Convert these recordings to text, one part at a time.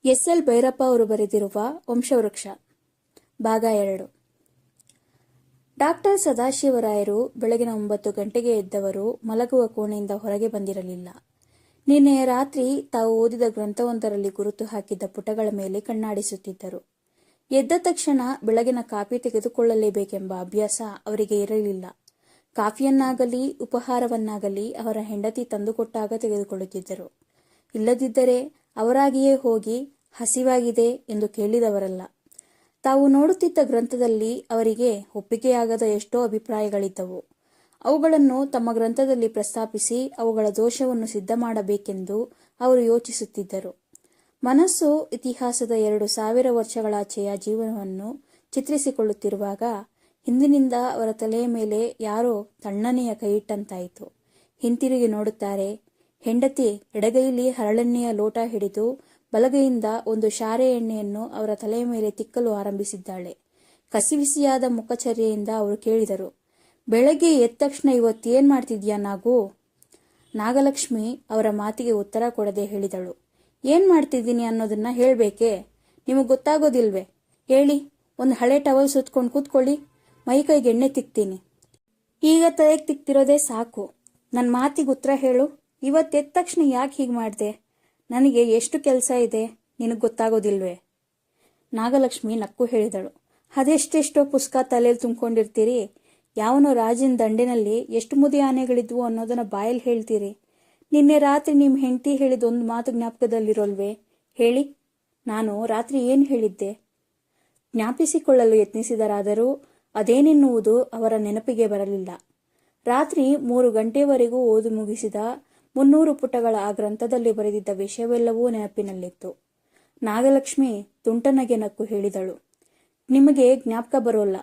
SL. Bhyrappa ಅವರು ಬರೆದಿರುವ ವಂಶವೃಕ್ಷ ಭಾಗ 2. ಡಾಕ್ಟರ್ ಸದಾಶಿವರಾಯರು ಬೆಳಗಿನ 9 ಗಂಟೆಗೆ ಎದ್ದವರು ಮಲಗುವ ಕೋಣೆಯಿಂದ ಹೊರಗೆ ಬಂದಿರಲಿಲ್ಲ. ನಿನ್ನೆಯ ರಾತ್ರಿ ತಾವು ಓದಿದ ಗ್ರಂಥವೊಂದರಲ್ಲಿ ಗುರುತು ಹಾಕಿದ್ದ ಪುಟಗಳ ಮೇಲೆ ಕಣ್ಣಾಡಿಸುತ್ತಿದ್ದರು. ಎದ್ದ ತಕ್ಷಣ ಬೆಳಗಿನ ಕಾಫಿ ತೆಗೆದುಕೊಳ್ಳಲೇಬೇಕೆಂಬ ಅಭ್ಯಾಸ ಅವರಿಗೆ ಇರಲಿಲ್ಲ. ಕಾಫಿಯನ್ನಾಗಲಿ ಉಪಹಾರವನ್ನಾಗಲಿ ಅವರ ಹೆಂಡತಿ ತಂದುಕೊಟ್ಟಾಗ ತೆಗೆದುಕೊಳ್ಳುತ್ತಿದ್ದರು. ಇಲ್ಲದಿದ್ದರೆ ಅವರಾಗಿಯೇ ಹೋಗಿ ಹಸಿವಾಗಿದೆ ಎಂದು ಕೇಳಿದವರಲ್ಲ. ತಾವು ನೋಡುತ್ತಿದ್ದ ಗ್ರಂಥದಲ್ಲಿ ಅವರಿಗೆ ಒಪ್ಪಿಗೆಯಾಗದ ಎಷ್ಟೋ ಅಭಿಪ್ರಾಯಗಳಿದ್ದವು. ಅವುಗಳನ್ನು ತಮ್ಮ ಗ್ರಂಥದಲ್ಲಿ ಪ್ರಸ್ತಾಪಿಸಿ ಅವುಗಳ ದೋಷವನ್ನು ಸಿದ್ಧ ಮಾಡಬೇಕೆಂದು ಅವರು ಯೋಚಿಸುತ್ತಿದ್ದರು. ಮನಸ್ಸು ಇತಿಹಾಸದ 2000 ವರ್ಷಗಳಾಚೆಯ ಜೀವನವನ್ನು ಚಿತ್ರಿಸಿಕೊಳ್ಳುತ್ತಿರುವಾಗ ಹಿಂದಿನಿಂದ ಅವರ ತಲೆಯ ಮೇಲೆ ಯಾರೋ ತಣ್ಣನೆಯ ಕೈಯಿಟ್ಟಂತಾಯಿತು. ಹಿಂತಿರುಗಿ ನೋಡುತ್ತಾರೆ. ಹೆಂಡತಿ ಎಡಗೈಲಿ ಹರಳೆಣ್ಣೆಯ ಲೋಟ ಹಿಡಿದು ಬಲಗೈಯಿಂದ ಒಂದು ಶಾರೆ ಎಣ್ಣೆಯನ್ನು ಅವರ ತಲೆಯ ಮೇಲೆ ತಿಕ್ಕಲು ಆರಂಭಿಸಿದ್ದಾಳೆ. ಕಸಿವಿಸಿಯಾದ ಮುಖಚರ್ಯೆಯಿಂದ ಅವರು ಕೇಳಿದರು, ಬೆಳಗ್ಗೆ ಎದ್ದ ತಕ್ಷಣ ಇವತ್ತೇನ್ ಮಾಡ್ತಿದ್ಯಾ ನಾಗು? ನಾಗಲಕ್ಷ್ಮಿ ಅವರ ಮಾತಿಗೆ ಉತ್ತರ ಕೊಡದೆ ಹೇಳಿದಳು, ಏನ್ ಮಾಡ್ತಿದ್ದೀನಿ ಅನ್ನೋದನ್ನ ಹೇಳ್ಬೇಕೆ? ನಿಮಗೆ ಗೊತ್ತಾಗೋದಿಲ್ವೇ? ಹೇಳಿ, ಒಂದು ಹಳೆ ಟವಲ್ ಸುತ್ಕೊಂಡು ಕೂತ್ಕೊಳ್ಳಿ, ಮೈಕೈಗೆ ಎಣ್ಣೆ ತಿಕ್ತೀನಿ. ಈಗ ತಲೆಗೆ ತಿಕ್ತಿರೋದೇ ಸಾಕು. ನನ್ನ ಮಾತಿಗೆ ಉತ್ತರ ಹೇಳು. ಇವತ್ತೆದ್ದ ತಕ್ಷಣ ಯಾಕೆ ಹೀಗೆ ಮಾಡಿದೆ? ನನಗೆ ಎಷ್ಟು ಕೆಲಸ ಇದೆ, ನಿನಗೆ ಗೊತ್ತಾಗೋದಿಲ್ವೇ? ನಾಗಲಕ್ಷ್ಮಿ ನಕ್ಕು ಹೇಳಿದಳು, ಅದೆಷ್ಟೆಷ್ಟೋ ಪುಸ್ತಕ ತಲೆಯಲ್ಲಿ ತುಂಬಿಕೊಂಡಿರ್ತೀರಿ. ಯಾವನೋ ರಾಜನ ದಂಡಿನಲ್ಲಿ ಎಷ್ಟು ಮುದಿ ಆನೆಗಳಿದ್ವು ಅನ್ನೋದನ್ನ ಬಾಯಲ್ಲಿ ಹೇಳ್ತೀರಿ. ನಿನ್ನೆ ರಾತ್ರಿ ನಿಮ್ಮ ಹೆಂಡತಿ ಹೇಳಿದ ಒಂದು ಮಾತು ಜ್ಞಾಪಕದಲ್ಲಿರೋಲ್ವೇ? ಹೇಳಿ, ನಾನು ರಾತ್ರಿ ಏನು ಹೇಳಿದ್ದೆ? ಜ್ಞಾಪಿಸಿಕೊಳ್ಳಲು ಯತ್ನಿಸಿದರಾದರೂ ಅದೇನೆನ್ನುವುದು ಅವರ ನೆನಪಿಗೆ ಬರಲಿಲ್ಲ. ರಾತ್ರಿ 3 ಗಂಟೆವರೆಗೂ ಓದು ಮುಗಿಸಿದ 300 ಪುಟಗಳ ಆ ಗ್ರಂಥದಲ್ಲಿ ಬರೆದಿದ್ದ ವಿಷಯವೆಲ್ಲವೂ ನೆನಪಿನಲ್ಲಿತ್ತು. ನಾಗಲಕ್ಷ್ಮಿ ತುಂಟನಗೆ ನಕ್ಕು ಹೇಳಿದಳು, ನಿಮಗೆ ಜ್ಞಾಪಕ ಬರೋಲ್ಲ.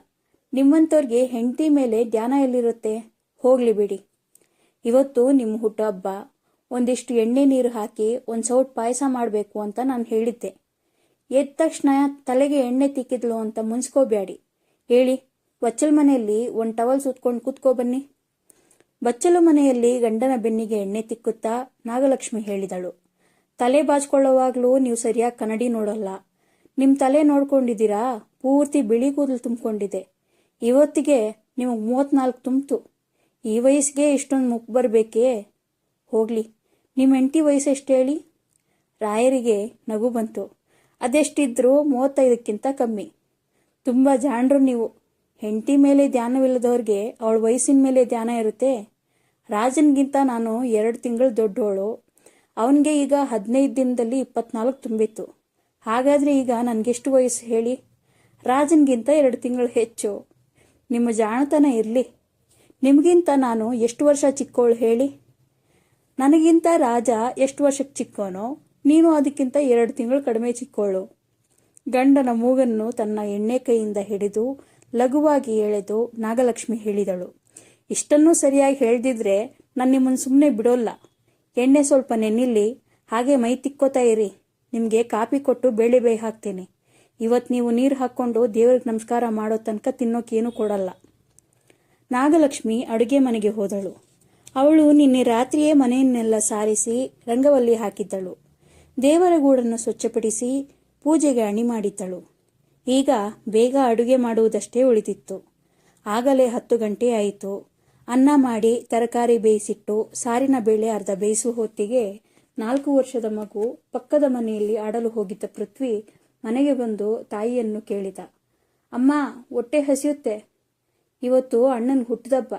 ನಿಮ್ಮಂಥವ್ರಿಗೆ ಹೆಂಡತಿ ಮೇಲೆ ಧ್ಯಾನ ಎಲ್ಲಿರುತ್ತೆ? ಹೋಗ್ಲಿ ಬಿಡಿ. ಇವತ್ತು ನಿಮ್ಮ ಹುಟ್ಟುಹಬ್ಬ. ಒಂದಿಷ್ಟು ಎಣ್ಣೆ ನೀರು ಹಾಕಿ ಒಂದು ಸೌಟ್ ಪಾಯಸ ಮಾಡಬೇಕು ಅಂತ ನಾನು ಹೇಳಿದ್ದೆ. ಎದ್ದ ತಕ್ಷಣ ತಲೆಗೆ ಎಣ್ಣೆ ತಿಕ್ಕಿದ್ಲು ಅಂತ ಮುನ್ಸ್ಕೋಬ್ಯಾಡಿ. ಹೇಳಿ, ಬಚ್ಚಲ ಮನೆಯಲ್ಲಿ ಒಂದು ಟವಲ್ ಸುತ್ಕೊಂಡು ಕೂತ್ಕೋ ಬನ್ನಿ. ಬಚ್ಚಲು ಮನೆಯಲ್ಲಿ ಗಂಡನ ಬೆನ್ನಿಗೆ ಎಣ್ಣೆ ತಿಕ್ಕುತ್ತಾ ನಾಗಲಕ್ಷ್ಮಿ ಹೇಳಿದಳು, ತಲೆ ಬಾಚ್ಕೊಳ್ಳೋವಾಗ್ಲೂ ನೀವು ಸರಿಯಾಗಿ ಕನ್ನಡಿ ನೋಡಲ್ಲ. ನಿಮ್ಮ ತಲೆ ನೋಡ್ಕೊಂಡಿದ್ದೀರಾ? ಪೂರ್ತಿ ಬಿಳಿ ಕೂದಲು ತುಂಬಿಕೊಂಡಿದೆ. ಇವತ್ತಿಗೆ ನಿಮಗೆ 34 ತುಂಬಿತು. ಈ ವಯಸ್ಸಿಗೆ ಇಷ್ಟೊಂದು ಮುಖ ಬರಬೇಕೇ? ಹೋಗ್ಲಿ, ನಿಮ್ಮ ಹೆಂಡತಿ ವಯಸ್ಸು ಎಷ್ಟು ಹೇಳಿ? ರಾಯರಿಗೆ ನಗು ಬಂತು. ಅದೆಷ್ಟಿದ್ರೂ 35ಕ್ಕಿಂತ ಕಮ್ಮಿ. ತುಂಬ ಜಾಣರು ನೀವು. ಹೆಂಡತಿ ಮೇಲೆ ಧ್ಯಾನವಿಲ್ಲದವ್ರಿಗೆ ಅವಳ ವಯಸ್ಸಿನ ಮೇಲೆ ಧ್ಯಾನ ಇರುತ್ತೆ. ರಾಜನ್ಗಿಂತ ನಾನು 2 ತಿಂಗಳು ದೊಡ್ಡವಳು. ಅವನಿಗೆ ಈಗ 15 ದಿನದಲ್ಲಿ 24 ತುಂಬಿತ್ತು. ಹಾಗಾದ್ರೆ ಈಗ ನನಗೆಷ್ಟು ವಯಸ್ಸು ಹೇಳಿ? ರಾಜನ್ಗಿಂತ 2 ತಿಂಗಳು ಹೆಚ್ಚು. ನಿಮ್ಮ ಜಾಣತನ ಇರಲಿ. ನಿಮಗಿಂತ ನಾನು ಎಷ್ಟು ವರ್ಷ ಚಿಕ್ಕವಳು ಹೇಳಿ? ನನಗಿಂತ ರಾಜ ಎಷ್ಟು ವರ್ಷಕ್ಕೆ ಚಿಕ್ಕವನೋ, ನೀನು ಅದಕ್ಕಿಂತ 2 ತಿಂಗಳು ಕಡಿಮೆ ಚಿಕ್ಕವಳು. ಗಂಡನ ಮೂಗನ್ನು ತನ್ನ ಎಣ್ಣೆ ಕೈಯಿಂದ ಹಿಡಿದು ಲಘುವಾಗಿ ಎಳೆದು ನಾಗಲಕ್ಷ್ಮಿ ಹೇಳಿದಳು, ಇಷ್ಟನ್ನೂ ಸರಿಯಾಗಿ ಹೇಳ್ದಿದ್ರೆ ನಾನು ನಿಮ್ಮನ್ನು ಸುಮ್ಮನೆ ಬಿಡೋಲ್ಲ. ಎಣ್ಣೆ ಸ್ವಲ್ಪ ನೆನ್ನಿಲ್ಲಿ, ಹಾಗೆ ಮೈ ತಿಕ್ಕೋತಾ ಇರಿ. ನಿಮಗೆ ಕಾಫಿ ಕೊಟ್ಟು ಬೇಳೆ ಬೇಯಿ ಹಾಕ್ತೀನಿ. ಇವತ್ತು ನೀವು ನೀರು ಹಾಕ್ಕೊಂಡು ದೇವ್ರಿಗೆ ನಮಸ್ಕಾರ ಮಾಡೋ ತನಕ ತಿನ್ನೋಕೇನು ಕೊಡಲ್ಲ. ನಾಗಲಕ್ಷ್ಮಿ ಅಡುಗೆ ಮನೆಗೆ ಹೋದಳು. ಅವಳು ನಿನ್ನೆ ರಾತ್ರಿಯೇ ಮನೆಯನ್ನೆಲ್ಲ ಸಾರಿಸಿ ರಂಗವಲ್ಲಿ ಹಾಕಿದ್ದಳು. ದೇವರ ಗೂಡನ್ನು ಸ್ವಚ್ಛಪಡಿಸಿ ಪೂಜೆಗೆ ಅಣಿ ಮಾಡಿದ್ದಳು. ಈಗ ಬೇಗ ಅಡುಗೆ ಮಾಡುವುದಷ್ಟೇ ಉಳಿದಿತ್ತು. ಆಗಲೇ 10 ಗಂಟೆ ಆಯಿತು. ಅನ್ನ ಮಾಡಿ ತರಕಾರಿ ಬೇಯಿಸಿಟ್ಟು ಸಾರಿನ ಬೇಳೆ ಅರ್ಧ ಬೇಯಿಸುವ ಹೊತ್ತಿಗೆ 4 ವರ್ಷದ ಮಗು ಪಕ್ಕದ ಮನೆಯಲ್ಲಿ ಆಡಲು ಹೋಗಿದ್ದ ಪೃಥ್ವಿ ಮನೆಗೆ ಬಂದು ತಾಯಿಯನ್ನು ಕೇಳಿದ, ಅಮ್ಮ, ಹೊಟ್ಟೆ ಹಸಿಯುತ್ತೆ. ಇವತ್ತು ಅಣ್ಣನ ಹುಟ್ಟಿದಬ್ಬ.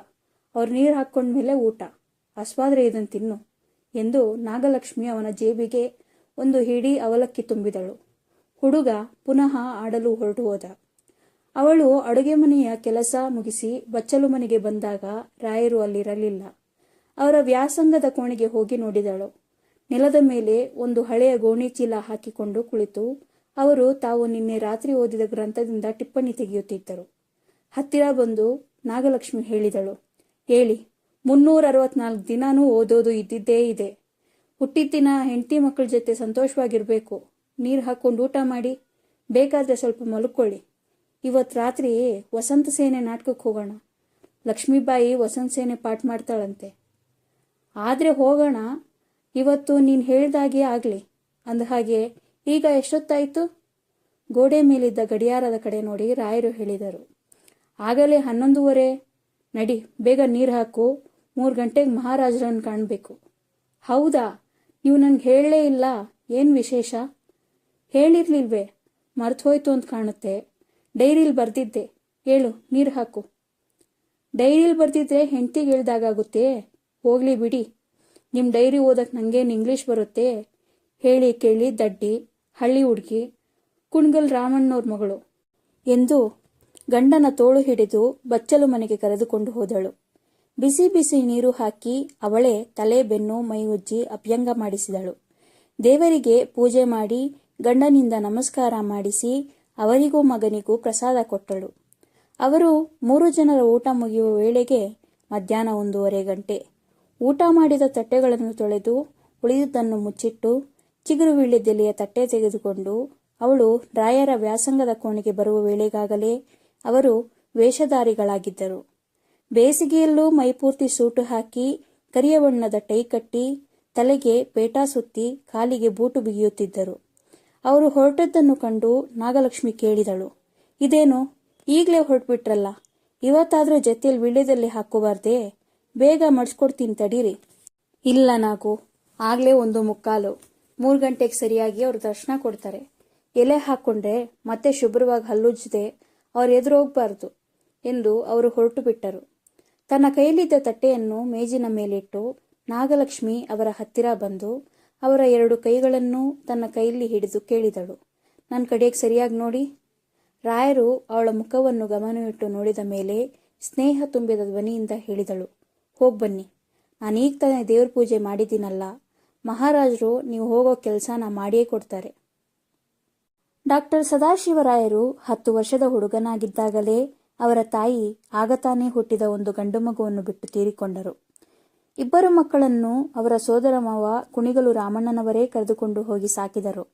ಅವ್ರು ನೀರು ಹಾಕ್ಕೊಂಡ್ಮೇಲೆ ಊಟ. ಹಸ್ವಾದ್ರೆ ಇದನ್ನು ತಿನ್ನು ಎಂದು ನಾಗಲಕ್ಷ್ಮಿ ಅವನ ಜೇಬಿಗೆ ಒಂದು ಹಿಡಿ ಅವಲಕ್ಕಿ ತುಂಬಿದಳು. ಹುಡುಗ ಪುನಃ ಆಡಲು ಹೊರಟು ಹೋದ. ಅವಳು ಅಡುಗೆ ಮನೆಯ ಕೆಲಸ ಮುಗಿಸಿ ಬಚ್ಚಲು ಮನೆಗೆ ಬಂದಾಗ ರಾಯರು ಅಲ್ಲಿರಲಿಲ್ಲ. ಅವರ ವ್ಯಾಸಂಗದ ಕೋಣೆಗೆ ಹೋಗಿ ನೋಡಿದಳು. ನೆಲದ ಮೇಲೆ ಒಂದು ಹಳೆಯ ಗೋಣಿ ಚೀಲ ಹಾಕಿಕೊಂಡು ಕುಳಿತು ಅವರು ತಾವು ನಿನ್ನೆ ರಾತ್ರಿ ಓದಿದ ಗ್ರಂಥದಿಂದ ಟಿಪ್ಪಣಿ ತೆಗೆಯುತ್ತಿದ್ದರು. ಹತ್ತಿರ ಬಂದು ನಾಗಲಕ್ಷ್ಮಿ ಹೇಳಿದಳು, ಹೇಳಿ, 364 ದಿನಾನೂ ಓದೋದು ಇದ್ದಿದ್ದೇ ಇದೆ. ಹುಟ್ಟಿದ ದಿನ ಹೆಂಡತಿ ಮಕ್ಕಳ ಜೊತೆ ಸಂತೋಷವಾಗಿರ್ಬೇಕು. ನೀರು ಹಾಕೊಂಡು ಊಟ ಮಾಡಿ, ಬೇಕಾದ್ರೆ ಸ್ವಲ್ಪ ಮಲ್ಕೊಳ್ಳಿ. ಇವತ್ತು ರಾತ್ರಿ ವಸಂತ ಸೇನೆ ನಾಟಕಕ್ಕೆ ಹೋಗೋಣ. ಲಕ್ಷ್ಮೀಬಾಯಿ ವಸಂತ ಸೇನೆ ಪಾಠ ಮಾಡ್ತಾಳಂತೆ. ಆದರೆ ಹೋಗೋಣ. ಇವತ್ತು ನೀನು ಹೇಳ್ದಾಗೆ ಆಗಲಿ. ಅಂದಹಾಗೆ ಈಗ ಎಷ್ಟೊತ್ತಾಯಿತು? ಗೋಡೆ ಮೇಲಿದ್ದ ಗಡಿಯಾರದ ಕಡೆ ನೋಡಿ ರಾಯರು ಹೇಳಿದರು. ಆಗಲೇ 11:30. ನಡಿ, ಬೇಗ ನೀರು ಹಾಕು, 3 ಗಂಟೆಗೆ ಮಹಾರಾಜರನ್ನು ಕಾಣಬೇಕು. ಹೌದಾ? ನೀವು ನನಗೆ ಹೇಳಲೇ ಇಲ್ಲ. ಏನು ವಿಶೇಷ? ಹೇಳಿರ್ಲಿಲ್ವೇ? ಮರ್ತೋಯ್ತು ಅಂತ ಕಾಣುತ್ತೆ. ಡೈರಿಲಿ ಬರ್ದಿದ್ದೆ. ಹೇಳು, ನೀರು ಹಾಕು. ಡೈರಿಲಿ ಬರ್ದಿದ್ರೆ ಹೆಂಡ್ತಿಗೆ ಹೇಳ್ದಾಗುತ್ತೆ. ಹೋಗ್ಲಿ ಬಿಡಿ, ನಿಮ್ಮ ಡೈರಿ ಓದಕ್ಕೆ ನನಗೇನು ಇಂಗ್ಲೀಷ್ ಬರುತ್ತೆ? ಹೇಳಿ ಕೇಳಿ ದಡ್ಡಿ, ಹಳ್ಳಿ ಹುಡುಗಿ, ಕುಣ್ಗಲ್ ರಾಮಣ್ಣವ್ರ ಮಗಳು ಎಂದು ಗಂಡನ ತೋಳು ಹಿಡಿದು ಬಚ್ಚಲು ಮನೆಗೆ ಕರೆದುಕೊಂಡು ಹೋದಳು. ಬಿಸಿ ಬಿಸಿ ನೀರು ಹಾಕಿ ಅವಳೇ ತಲೆ ಬೆನ್ನು ಮೈ ಉಜ್ಜಿ ಅಭ್ಯಂಗ ಮಾಡಿಸಿದಳು. ದೇವರಿಗೆ ಪೂಜೆ ಮಾಡಿ ಗಂಡನಿಂದ ನಮಸ್ಕಾರ ಮಾಡಿಸಿ ಅವರಿಗೂ ಮಗನಿಗೂ ಪ್ರಸಾದ ಕೊಟ್ಟಳು. ಅವರು 3 ಜನರ ಊಟ ಮುಗಿಯುವ ವೇಳೆಗೆ ಮಧ್ಯಾಹ್ನ 1:30 ಗಂಟೆ. ಊಟ ಮಾಡಿದ ತಟ್ಟೆಗಳನ್ನು ತೊಳೆದು ಉಳಿದುದನ್ನು ಮುಚ್ಚಿಟ್ಟು ಚಿಗುರು ವೀಳ್ಯದೆಲೆಯ ತಟ್ಟೆ ತೆಗೆದುಕೊಂಡು ಅವಳು ರಾಯರ ವ್ಯಾಸಂಗದ ಕೋಣೆಗೆ ಬರುವ ವೇಳೆಗಾಗಲೇ ಅವರು ವೇಷಧಾರಿಗಳಾಗಿದ್ದರು. ಬೇಸಿಗೆಯಲ್ಲೂ ಮೈಪೂರ್ತಿ ಸೂಟು ಹಾಕಿ ಕರಿಯ ಬಣ್ಣದ ಟೈ ಕಟ್ಟಿ ತಲೆಗೆ ಪೇಟಾ ಸುತ್ತಿ ಕಾಲಿಗೆ ಬೂಟು ಬಿಗಿಯುತ್ತಿದ್ದರು. ಅವರು ಹೊರಟದ್ದನ್ನು ಕಂಡು ನಾಗಲಕ್ಷ್ಮಿ ಕೇಳಿದಳು, ಇದೇನು ಈಗಲೇ ಹೊರಟ್ಬಿಟ್ರಲ್ಲ? ಇವತ್ತಾದ್ರೂ ಜೊತೆಯಲ್ಲಿ ವೀಳ್ಯದೆಲೆ ಹಾಕೋಬಾರ್ದೇ? ಬೇಗ ಮಡ್ಸ್ಕೊಡ್ತೀನಿ ತಡೀರಿ. ಇಲ್ಲ ನಾಗು, ಆಗ್ಲೇ 1:45. 3 ಗಂಟೆಗೆ ಸರಿಯಾಗಿ ಅವ್ರು ದರ್ಶನ ಕೊಡ್ತಾರೆ. ಎಲೆ ಹಾಕ್ಕೊಂಡ್ರೆ ಮತ್ತೆ ಶುಭ್ರವಾಗಿ ಹಲ್ಲುಜ್ಜದೆ ಅವ್ರು ಎದುರೋಗ್ಬಾರ್ದು ಎಂದು ಅವರು ಹೊರಟು ಬಿಟ್ಟರು. ತನ್ನ ಕೈಯಲ್ಲಿದ್ದ ತಟ್ಟೆಯನ್ನು ಮೇಜಿನ ಮೇಲಿಟ್ಟು ನಾಗಲಕ್ಷ್ಮಿ ಅವರ ಹತ್ತಿರ ಬಂದು ಅವರ 2 ಕೈಗಳನ್ನು ತನ್ನ ಕೈಯಲ್ಲಿ ಹಿಡಿದು ಕೇಳಿದಳು, ನನ್ನ ಕಡೆಗೆ ಸರಿಯಾಗಿ ನೋಡಿ. ರಾಯರು ಅವಳ ಮುಖವನ್ನು ಗಮನವಿಟ್ಟು ನೋಡಿದ ಮೇಲೆ ಸ್ನೇಹ ತುಂಬಿದ ಧ್ವನಿಯಿಂದ ಹೇಳಿದಳು, ಹೋಗ್ಬನ್ನಿ, ನಾನೀಗ ತಾನೇ ದೇವ್ರ ಪೂಜೆ ಮಾಡಿದ್ದೀನಲ್ಲ, ಮಹಾರಾಜರು ನೀವು ಹೋಗೋ ಕೆಲಸನ ಮಾಡಿಯೇ ಕೊಡ್ತಾರೆ. ಡಾಕ್ಟರ್ ಸದಾಶಿವರಾಯರು 10 ವರ್ಷದ ಹುಡುಗನಾಗಿದ್ದಾಗಲೇ ಅವರ ತಾಯಿ ಆಗತಾನೇ ಹುಟ್ಟಿದ ಒಂದು ಗಂಡು ಮಗುವನ್ನು ಬಿಟ್ಟು ತೀರಿಕೊಂಡರು. 2 ಮಕ್ಕಳನ್ನು ಅವರ ಸೋದರ ಮಾವ ಕುಣಿಗಲು ರಾಮಣ್ಣನವರೇ ಕರೆದುಕೊಂಡು ಹೋಗಿ ಸಾಕಿದರು.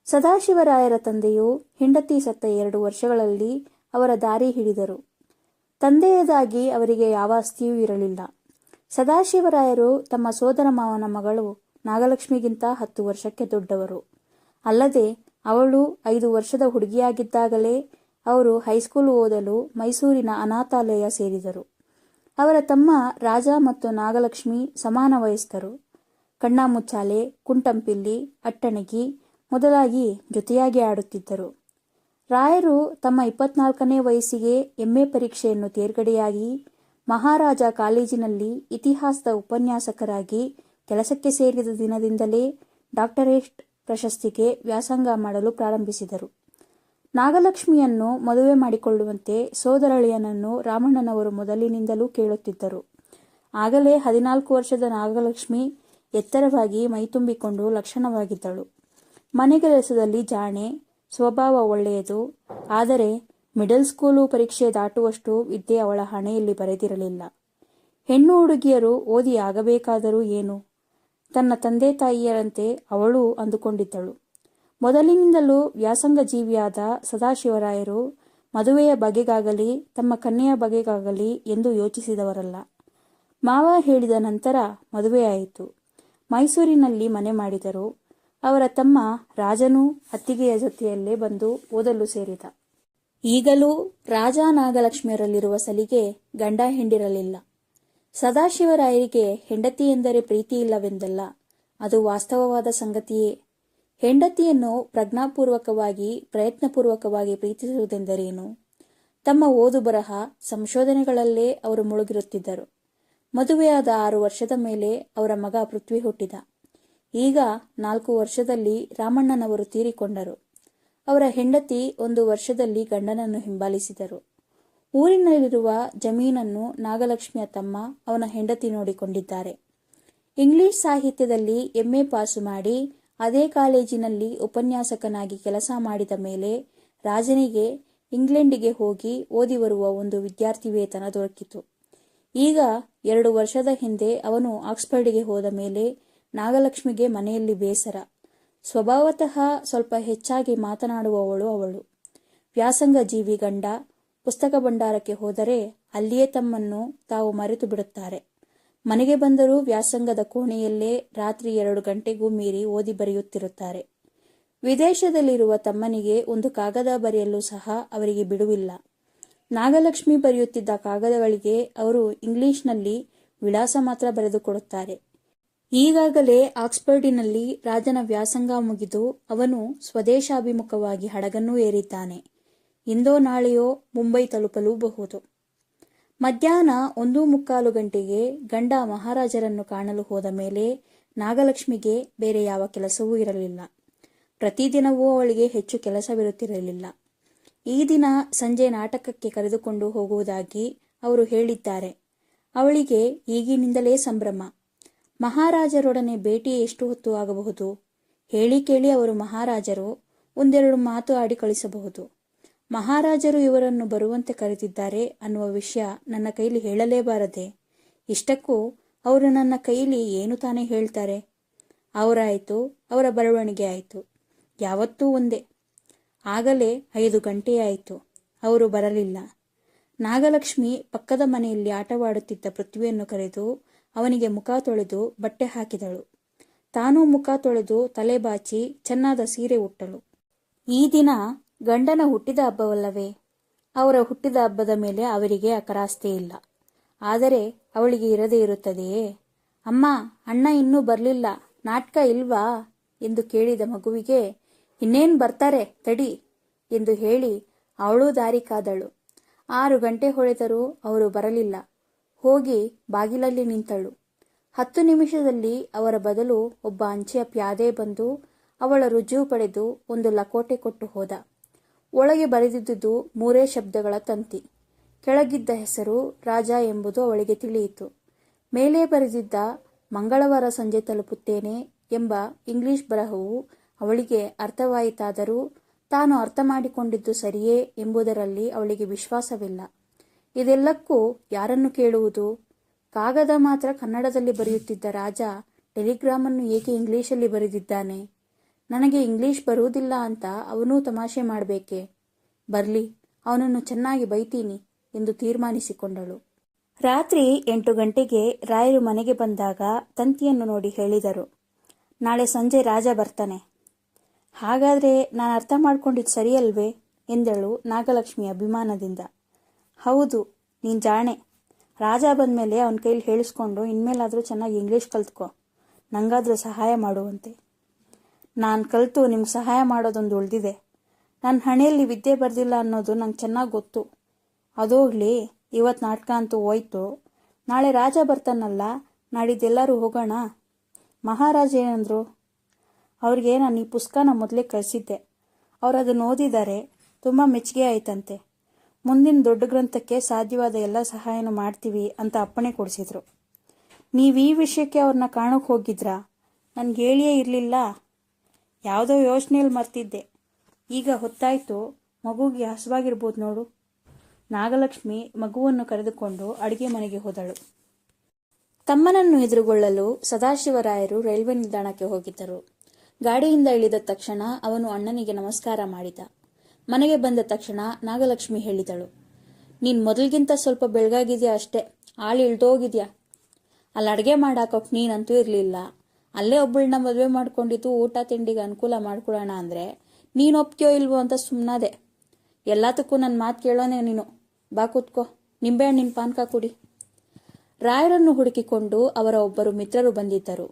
ಸದಾಶಿವರಾಯರ ತಂದೆಯು ಹೆಂಡತಿ ಸತ್ತ 2 ವರ್ಷಗಳಲ್ಲಿ ಅವರ ದಾರಿ ಹಿಡಿದರು. ತಂದೆಯದಾಗಿ ಅವರಿಗೆ ಯಾವ ಆಸ್ತಿಯೂ ಇರಲಿಲ್ಲ. ಸದಾಶಿವರಾಯರು ತಮ್ಮ ಸೋದರ ಮಾವನ ಮಗಳು ನಾಗಲಕ್ಷ್ಮಿಗಿಂತ 10 ವರ್ಷಕ್ಕೆ ದೊಡ್ಡವರು. ಅಲ್ಲದೆ ಅವಳು 5 ವರ್ಷದ ಹುಡುಗಿಯಾಗಿದ್ದಾಗಲೇ ಅವರು ಹೈಸ್ಕೂಲು ಓದಲು ಮೈಸೂರಿನ ಅನಾಥಾಲಯ ಸೇರಿದರು. ಅವರ ತಮ್ಮ ರಾಜ ಮತ್ತು ನಾಗಲಕ್ಷ್ಮಿ ಸಮಾನ ವಯಸ್ಕರು. ಕಣ್ಣಾಮುಚ್ಚಾಲೆ, ಕುಂಟಂಪಿಲ್ಲಿ, ಅಟ್ಟಣಗಿ ಮೊದಲಾಗಿ ಜೊತೆಯಾಗಿ ಆಡುತ್ತಿದ್ದರು. ರಾಯರು ತಮ್ಮ 24ನೇ ವಯಸ್ಸಿಗೆ MA ಪರೀಕ್ಷೆಯನ್ನು ತೇರ್ಗಡೆಯಾಗಿ ಮಹಾರಾಜ ಕಾಲೇಜಿನಲ್ಲಿ ಇತಿಹಾಸದ ಉಪನ್ಯಾಸಕರಾಗಿ ಕೆಲಸಕ್ಕೆ ಸೇರಿದ ದಿನದಿಂದಲೇ ಡಾಕ್ಟರೇಟ್ ಪ್ರಶಸ್ತಿಗೆ ವ್ಯಾಸಂಗ ಮಾಡಲು ಪ್ರಾರಂಭಿಸಿದರು. ನಾಗಲಕ್ಷ್ಮಿಯನ್ನು ಮದುವೆ ಮಾಡಿಕೊಳ್ಳುವಂತೆ ಸೋದರಳಿಯನನ್ನು ರಾಮಣ್ಣನವರು ಮೊದಲಿನಿಂದಲೂ ಕೇಳುತ್ತಿದ್ದರು. ಆಗಲೇ 14 ವರ್ಷದ ನಾಗಲಕ್ಷ್ಮಿ ಎತ್ತರವಾಗಿ ಮೈತುಂಬಿಕೊಂಡು ಲಕ್ಷಣವಾಗಿದ್ದಳು. ಮನೆಗೆಲಸದಲ್ಲಿ ಜಾಣೆ, ಸ್ವಭಾವ ಒಳ್ಳೆಯದು. ಆದರೆ ಮಿಡಲ್ ಸ್ಕೂಲು ಪರೀಕ್ಷೆ ದಾಟುವಷ್ಟು ವಿದ್ಯೆ ಅವಳ ಹಣೆಯಲ್ಲಿ ಬರೆದಿರಲಿಲ್ಲ. ಹೆಣ್ಣು ಹುಡುಗಿಯರು ಓದಿ ಆಗಬೇಕಾದರೂ ಏನು? ತನ್ನ ತಂದೆ ತಾಯಿಯರಂತೆ ಅವಳೂ ಅಂದುಕೊಂಡಿದ್ದಳು. ಮೊದಲಿನಿಂದಲೂ ವ್ಯಾಸಂಗ ಜೀವಿಯಾದ ಸದಾಶಿವರಾಯರು ಮದುವೆಯ ಬಗೆಗಾಗಲಿ ತಮ್ಮ ಕನ್ಯೆಯ ಬಗೆಗಾಗಲಿ ಎಂದು ಯೋಚಿಸಿದವರಲ್ಲ. ಮಾವ ಹೇಳಿದ ನಂತರ ಮದುವೆಯಾಯಿತು. ಮೈಸೂರಿನಲ್ಲಿ ಮನೆ ಮಾಡಿದರು. ಅವರ ತಮ್ಮ ರಾಜನೂ ಅತ್ತಿಗೆಯ ಜೊತೆಯಲ್ಲೇ ಬಂದು ಓದಲು ಸೇರಿದ. ಈಗಲೂ ರಾಜ ನಾಗಲಕ್ಷ್ಮಿಯರಲ್ಲಿರುವ ಸಲಿಗೆ ಗಂಡ ಹೆಂಡಿರಲಿಲ್ಲ. ಸದಾಶಿವರಾಯರಿಗೆ ಹೆಂಡತಿ ಎಂದರೆ ಪ್ರೀತಿ ಇಲ್ಲವೆಂದಲ್ಲ, ಅದು ವಾಸ್ತವವಾದ ಸಂಗತಿಯೇ. ಹೆಂಡತಿಯನ್ನು ಪ್ರಜ್ಞಾಪೂರ್ವಕವಾಗಿ ಪ್ರಯತ್ನಪೂರ್ವಕವಾಗಿ ಪ್ರೀತಿಸುವುದೆಂದರೇನು? ತಮ್ಮ ಓದು ಬರಹ ಸಂಶೋಧನೆಗಳಲ್ಲೇ ಅವರು ಮುಳುಗಿರುತ್ತಿದ್ದರು. ಮದುವೆಯಾದ 6 ವರ್ಷದ ಮೇಲೆ ಅವರ ಮಗ ಪೃಥ್ವಿ ಹುಟ್ಟಿದ. ಈಗ 4 ವರ್ಷದಲ್ಲಿ ರಾಮಣ್ಣನವರು ತೀರಿಕೊಂಡರು. ಅವರ ಹೆಂಡತಿ 1 ವರ್ಷದಲ್ಲಿ ಗಂಡನನ್ನು ಹಿಂಬಾಲಿಸಿದರು. ಊರಿನಲ್ಲಿರುವ ಜಮೀನನ್ನು ನಾಗಲಕ್ಷ್ಮಿಯ ತಮ್ಮ ಅವನ ಹೆಂಡತಿ ನೋಡಿಕೊಂಡಿದ್ದಾರೆ. ಇಂಗ್ಲಿಷ್ ಸಾಹಿತ್ಯದಲ್ಲಿ MA ಪಾಸು ಮಾಡಿ ಅದೇ ಕಾಲೇಜಿನಲ್ಲಿ ಉಪನ್ಯಾಸಕನಾಗಿ ಕೆಲಸ ಮಾಡಿದ ಮೇಲೆ ರಾಜನಿಗೆ ಇಂಗ್ಲೆಂಡಿಗೆ ಹೋಗಿ ಓದಿ ಬರುವ ಒಂದು ವಿದ್ಯಾರ್ಥಿ ವೇತನ ದೊರಕಿತು. ಈಗ 2 ವರ್ಷದ ಹಿಂದೆ ಅವನು ಆಕ್ಸ್ಫರ್ಡಿಗೆ ಹೋದ ಮೇಲೆ ನಾಗಲಕ್ಷ್ಮಿಗೆ ಮನೆಯಲ್ಲಿ ಬೇಸರ. ಸ್ವಭಾವತಃ ಸ್ವಲ್ಪ ಹೆಚ್ಚಾಗಿ ಮಾತನಾಡುವವಳು ಅವಳು. ವ್ಯಾಸಂಗ ಜೀವಿ ಗಂಡ ಪುಸ್ತಕ ಭಂಡಾರಕ್ಕೆ ಹೋದರೆ ಅಲ್ಲಿಯೇ ತಮ್ಮನ್ನು ತಾವು ಮರೆತು ಬಿಡುತ್ತಾರೆ. ಮನೆಗೆ ಬಂದರೂ ವ್ಯಾಸಂಗದ ಕೋಣೆಯಲ್ಲೇ ರಾತ್ರಿ 2 ಗಂಟೆಗೂ ಮೀರಿ ಓದಿ ಬರೆಯುತ್ತಿರುತ್ತಾರೆ. ವಿದೇಶದಲ್ಲಿರುವ ತಮ್ಮನಿಗೆ ಒಂದು ಕಾಗದ ಬರೆಯಲು ಸಹ ಅವರಿಗೆ ಬಿಡುವಿಲ್ಲ. ನಾಗಲಕ್ಷ್ಮಿ ಬರೆಯುತ್ತಿದ್ದ ಕಾಗದಗಳಿಗೆ ಅವರು ಇಂಗ್ಲಿಷ್ನಲ್ಲಿ ವಿಳಾಸ ಮಾತ್ರ ಬರೆದುಕೊಡುತ್ತಾರೆ. ಈಗಾಗಲೇ ಆಕ್ಸ್ಫರ್ಡಿನಲ್ಲಿ ರಾಜನ ವ್ಯಾಸಂಗ ಮುಗಿದು ಅವನು ಸ್ವದೇಶಾಭಿಮುಖವಾಗಿ ಹಡಗನ್ನೂ ಏರಿದ್ದಾನೆ. ಇಂದೋ ನಾಳೆಯೋ ಮುಂಬೈ ತಲುಪಲೂಬಹುದು. ಮಧ್ಯಾಹ್ನ 1:15 ಗಂಟೆಗೆ ಗಂಡ ಮಹಾರಾಜರನ್ನು ಕಾಣಲು ಹೋದ ಮೇಲೆ ನಾಗಲಕ್ಷ್ಮಿಗೆ ಬೇರೆ ಯಾವ ಕೆಲಸವೂ ಇರಲಿಲ್ಲ. ಪ್ರತಿದಿನವೂ ಅವಳಿಗೆ ಹೆಚ್ಚು ಕೆಲಸವಿರುತ್ತಿರಲಿಲ್ಲ. ಈ ದಿನ ಸಂಜೆ ನಾಟಕಕ್ಕೆ ಕರೆದುಕೊಂಡು ಹೋಗುವುದಾಗಿ ಅವರು ಹೇಳಿದ್ದಾರೆ. ಅವಳಿಗೆ ಈಗಿನಿಂದಲೇ ಸಂಭ್ರಮ. ಮಹಾರಾಜರೊಡನೆ ಭೇಟಿ ಎಷ್ಟು ಹೊತ್ತು ಆಗಬಹುದು? ಹೇಳಿ ಕೇಳಿ ಅವರು ಮಹಾರಾಜರು ಒಂದೆರಡು ಮಾತು ಆಡಿ ಕಳಿಸಬಹುದು. ಮಹಾರಾಜರು ಇವರನ್ನು ಬರುವಂತೆ ಕರೆದಿದ್ದಾರೆ ಅನ್ನುವ ವಿಷಯ ನನ್ನ ಕೈಲಿ ಹೇಳಲೇಬಾರದೆ? ಇಷ್ಟಕ್ಕೂ ಅವರು ನನ್ನ ಕೈಲಿ ಏನು ತಾನೇ ಹೇಳ್ತಾರೆ? ಅವರಾಯಿತು, ಅವರ ಬರವಣಿಗೆ ಆಯಿತು, ಯಾವತ್ತೂ ಒಂದೇ. ಆಗಲೇ 5 ಗಂಟೆಯಾಯಿತು, ಅವರು ಬರಲಿಲ್ಲ. ನಾಗಲಕ್ಷ್ಮಿ ಪಕ್ಕದ ಮನೆಯಲ್ಲಿ ಆಟವಾಡುತ್ತಿದ್ದ ಪೃಥ್ವಿಯನ್ನು ಕರೆದು ಅವನಿಗೆ ಮುಖ ತೊಳೆದು ಬಟ್ಟೆ ಹಾಕಿದಳು. ತಾನೂ ಮುಖ ತೊಳೆದು ತಲೆ ಬಾಚಿ ಚೆನ್ನಾದ ಸೀರೆ ಉಟ್ಟಳು. ಈ ದಿನ ಗಂಡನ ಹುಟ್ಟಿದ ಹಬ್ಬವಲ್ಲವೇ? ಅವರ ಹುಟ್ಟಿದ ಹಬ್ಬದ ಮೇಲೆ ಅವರಿಗೆ ಅಕರಾಸ್ತೆ ಇಲ್ಲ. ಆದರೆ ಅವಳಿಗೆ ಇರದೇ ಇರುತ್ತದೆಯೇ? ಅಮ್ಮ, ಅಣ್ಣ ಇನ್ನೂ ಬರಲಿಲ್ಲ, ನಾಟಕ ಇಲ್ವಾ ಎಂದು ಕೇಳಿದ ಮಗುವಿಗೆ, ಇನ್ನೇನು ಬರ್ತಾರೆ ತಡಿ ಎಂದು ಹೇಳಿ ಅವಳು ದಾರಿ ಕಾದಳು. 6 ಗಂಟೆ ಹೊಳೆದರೂ ಅವರು ಬರಲಿಲ್ಲ. ಹೋಗಿ ಬಾಗಿಲಲ್ಲಿ ನಿಂತಳು. 10 ನಿಮಿಷದಲ್ಲಿ ಅವರ ಬದಲು ಒಬ್ಬ ಅಂಚೆಯ ಪ್ಯಾದೆ ಬಂದು ಅವಳ ರುಜುವು ಪಡೆದು ಒಂದು ಲಕೋಟೆ ಕೊಟ್ಟು ಹೋದ. ಒಳಗೆ ಬರೆದಿದ್ದುದು 3 ಶಬ್ದಗಳ ತಂತಿ. ಕೆಳಗಿದ್ದ ಹೆಸರು ರಾಜ ಎಂಬುದು ಅವಳಿಗೆ ತಿಳಿಯಿತು. ಮೇಲೆ ಬರೆದಿದ್ದ ಮಂಗಳವಾರ ಸಂಜೆ ತಲುಪುತ್ತೇನೆ ಎಂಬ ಇಂಗ್ಲಿಷ್ ಬರಹವು ಅವಳಿಗೆ ಅರ್ಥವಾಯಿತಾದರೂ ತಾನು ಅರ್ಥ ಮಾಡಿಕೊಂಡಿದ್ದು ಸರಿಯೇ ಎಂಬುದರಲ್ಲಿ ಅವಳಿಗೆ ವಿಶ್ವಾಸವಿಲ್ಲ. ಇದೆಲ್ಲಕ್ಕೂ ಯಾರನ್ನು ಕೇಳುವುದು? ಕಾಗದ ಮಾತ್ರ ಕನ್ನಡದಲ್ಲಿ ಬರೆಯುತ್ತಿದ್ದ ರಾಜ ಟೆಲಿಗ್ರಾಮನ್ನು ಏಕೆ ಇಂಗ್ಲಿಷಲ್ಲಿ ಬರೆದಿದ್ದಾನೆ? ನನಗೆ ಇಂಗ್ಲಿಷ್ ಬರುವುದಿಲ್ಲ ಅಂತ ಅವನೂ ತಮಾಷೆ ಮಾಡಬೇಕೆ? ಬರ್ಲಿ, ಅವನನ್ನು ಚೆನ್ನಾಗಿ ಬೈತೀನಿ ಎಂದು ತೀರ್ಮಾನಿಸಿಕೊಂಡಳು. ರಾತ್ರಿ 8 ಗಂಟೆಗೆ ರಾಯರು ಮನೆಗೆ ಬಂದಾಗ ತಂತಿಯನ್ನು ನೋಡಿ ಹೇಳಿದರು, ನಾಳೆ ಸಂಜೆ ರಾಜ ಬರ್ತಾನೆ. ಹಾಗಾದರೆ ನಾನು ಅರ್ಥ ಮಾಡ್ಕೊಂಡಿದ್ದು ಸರಿಯಲ್ವೇ ಎಂದಳು ನಾಗಲಕ್ಷ್ಮಿ ಅಭಿಮಾನದಿಂದ. ಹೌದು, ನೀನು ಜಾಣೆ. ರಾಜ ಬಂದಮೇಲೆ ಅವನ ಕೈಲಿ ಹೇಳಿಸ್ಕೊಂಡು ಇನ್ಮೇಲಾದರೂ ಚೆನ್ನಾಗಿ ಇಂಗ್ಲೀಷ್ ಕಲ್ತ್ಕೊ, ನಂಗಾದರೂ ಸಹಾಯ ಮಾಡುವಂತೆ. ನಾನು ಕಲಿತು ನಿಮ್ಗೆ ಸಹಾಯ ಮಾಡೋದೊಂದು ಉಳಿದಿದೆ. ನನ್ನ ಹಣೆಯಲ್ಲಿ ವಿದ್ಯೆ ಬರೆದಿಲ್ಲ ಅನ್ನೋದು ನಂಗೆ ಚೆನ್ನಾಗಿ ಗೊತ್ತು. ಅದೋಗ್ಲಿ, ಇವತ್ತು ನಾಟಕ ಅಂತೂ ಹೋಯ್ತು. ನಾಳೆ ರಾಜ ಬರ್ತಾನಲ್ಲ, ನಾಡಿದ್ದೆಲ್ಲರೂ ಹೋಗೋಣ. ಮಹಾರಾಜ ಏನಂದ್ರು? ಅವ್ರಿಗೆ ನಾನು ಈ ಪುಸ್ತಕನ ಮೊದಲೇ ಕಳಿಸಿದ್ದೆ. ಅವರು ಅದನ್ನು ಓದಿದ್ದಾರೆ, ತುಂಬ ಮೆಚ್ಚುಗೆ ಆಯ್ತಂತೆ. ಮುಂದಿನ ದೊಡ್ಡ ಗ್ರಂಥಕ್ಕೆ ಸಾಧ್ಯವಾದ ಎಲ್ಲ ಸಹಾಯನೂ ಮಾಡ್ತೀವಿ ಅಂತ ಅಪ್ಪಣೆ ಕೊಡಿಸಿದ್ರು. ನೀವು ಈ ವಿಷಯಕ್ಕೆ ಅವ್ರನ್ನ ಕಾಣೋಕೆ ಹೋಗಿದ್ರಾ? ನನಗೆ ಹೇಳಿಯೇ ಇರಲಿಲ್ಲ. ಯಾವುದೋ ಯೋಚನೆಯಲ್ಲಿ ಮರ್ತಿದ್ದೆ. ಈಗ ಹೊತ್ತಾಯ್ತು, ಮಗುಗೆ ಹಸುವಾಗಿರ್ಬೋದು ನೋಡು. ನಾಗಲಕ್ಷ್ಮಿ ಮಗುವನ್ನು ಕರೆದುಕೊಂಡು ಅಡುಗೆ ಮನೆಗೆ ಹೋದಳು. ತಮ್ಮನನ್ನು ಎದುರುಗೊಳ್ಳಲು ಸದಾಶಿವರಾಯರು ರೈಲ್ವೆ ನಿಲ್ದಾಣಕ್ಕೆ ಹೋಗಿದ್ದರು. ಗಾಡಿಯಿಂದ ಇಳಿದ ತಕ್ಷಣ ಅವನು ಅಣ್ಣನಿಗೆ ನಮಸ್ಕಾರ ಮಾಡಿದ. ಮನೆಗೆ ಬಂದ ತಕ್ಷಣ ನಾಗಲಕ್ಷ್ಮಿ ಹೇಳಿದಳು, ನೀನು ಮೊದಲಿಗಿಂತ ಸ್ವಲ್ಪ ಬೆಳಗಾಗಿದ್ಯಾ ಅಷ್ಟೇ, ಆಳು ಇಳ್ದೋಗಿದ್ಯಾ. ಅಲ್ಲಿ ಅಡುಗೆ ಮಾಡಾಕೋಕೆ ನೀನಂತೂ ಇರಲಿಲ್ಲ. ಅಲ್ಲೇ ಒಬ್ಬಳನ್ನ ಮದುವೆ ಮಾಡ್ಕೊಂಡಿದ್ದು ಊಟ ತಿಂಡಿಗೆ ಅನುಕೂಲ ಮಾಡ್ಕೊಳ್ಳೋಣ ಅಂದರೆ ನೀನು ಒಪ್ಕೋ ಇಲ್ವೋ ಅಂತ ಸುಮ್ಮನಾದೆ. ಎಲ್ಲದಕ್ಕೂ ನನ್ನ ಮಾತು ಕೇಳೋನೆ ನೀನು. ಬಾ ಕೂತ್ಕೋ, ನಿಂಬೆಹಣ್ಣಿನ ಪಾನಕ ಕುಡಿ. ರಾಯರನ್ನು ಹುಡುಕಿಕೊಂಡು ಅವರ ಒಬ್ಬರು ಮಿತ್ರರು ಬಂದಿದ್ದರು.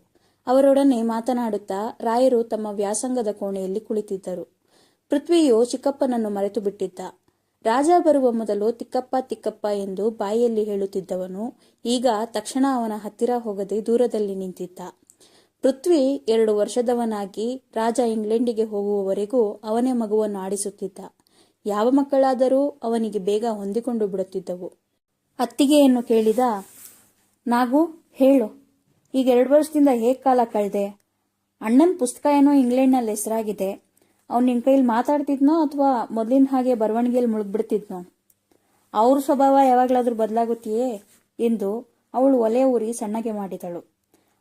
ಅವರೊಡನೆ ಮಾತನಾಡುತ್ತಾ ರಾಯರು ತಮ್ಮ ವ್ಯಾಸಂಗದ ಕೋಣೆಯಲ್ಲಿ ಕುಳಿತಿದ್ದರು. ಪೃಥ್ವಿಯು ಚಿಕ್ಕಪ್ಪನನ್ನು ಮರೆತು ಬಿಟ್ಟಿದ್ದ. ರಾಜ ಬರುವ ಮೊದಲು ತಿಕ್ಕಪ್ಪ ತಿಕ್ಕಪ್ಪ ಎಂದು ಬಾಯಿಯಲ್ಲಿ ಹೇಳುತ್ತಿದ್ದವನು ಈಗ ತಕ್ಷಣ ಅವನ ಹತ್ತಿರ ಹೋಗದೆ ದೂರದಲ್ಲಿ ನಿಂತಿದ್ದ. ಪೃಥ್ವಿ 2 ವರ್ಷದವನಾಗಿ ರಾಜ ಇಂಗ್ಲೆಂಡಿಗೆ ಹೋಗುವವರೆಗೂ ಅವನೇ ಮಗುವನ್ನು ಆಡಿಸುತ್ತಿದ್ದ. ಯಾವ ಮಕ್ಕಳಾದರೂ ಅವನಿಗೆ ಬೇಗ ಹೊಂದಿಕೊಂಡು ಬಿಡುತ್ತಿದ್ದವು. ಅತ್ತಿಗೆಯನ್ನು ಕೇಳಿದ, ನಾಗು ಹೇಳು, ಈಗ 2 ವರ್ಷದಿಂದ ಹೇಗೆ ಕಾಲ ಕಳೆದೆ? ಅಣ್ಣನ ಪುಸ್ತಕ ಏನೋ ಇಂಗ್ಲೆಂಡ್ನಲ್ಲಿ ಹೆಸರಾಗಿದೆ. ಅವ್ನು ನಿನ್ನ ಕೈಲಿ ಮಾತಾಡ್ತಿದ್ನೋ ಅಥವಾ ಮೊದಲಿನ ಹಾಗೆ ಬರವಣಿಗೆಯಲ್ಲಿ ಮುಳುಗ್ಬಿಡ್ತಿದ್ನೋ? ಅವ್ರ ಸ್ವಭಾವ ಯಾವಾಗಲಾದ್ರೂ ಬದಲಾಗುತ್ತೆಯೇ ಎಂದು ಅವಳು ಒಲೆ ಊರಿ ಸಣ್ಣಗೆ ಮಾಡಿದಳು.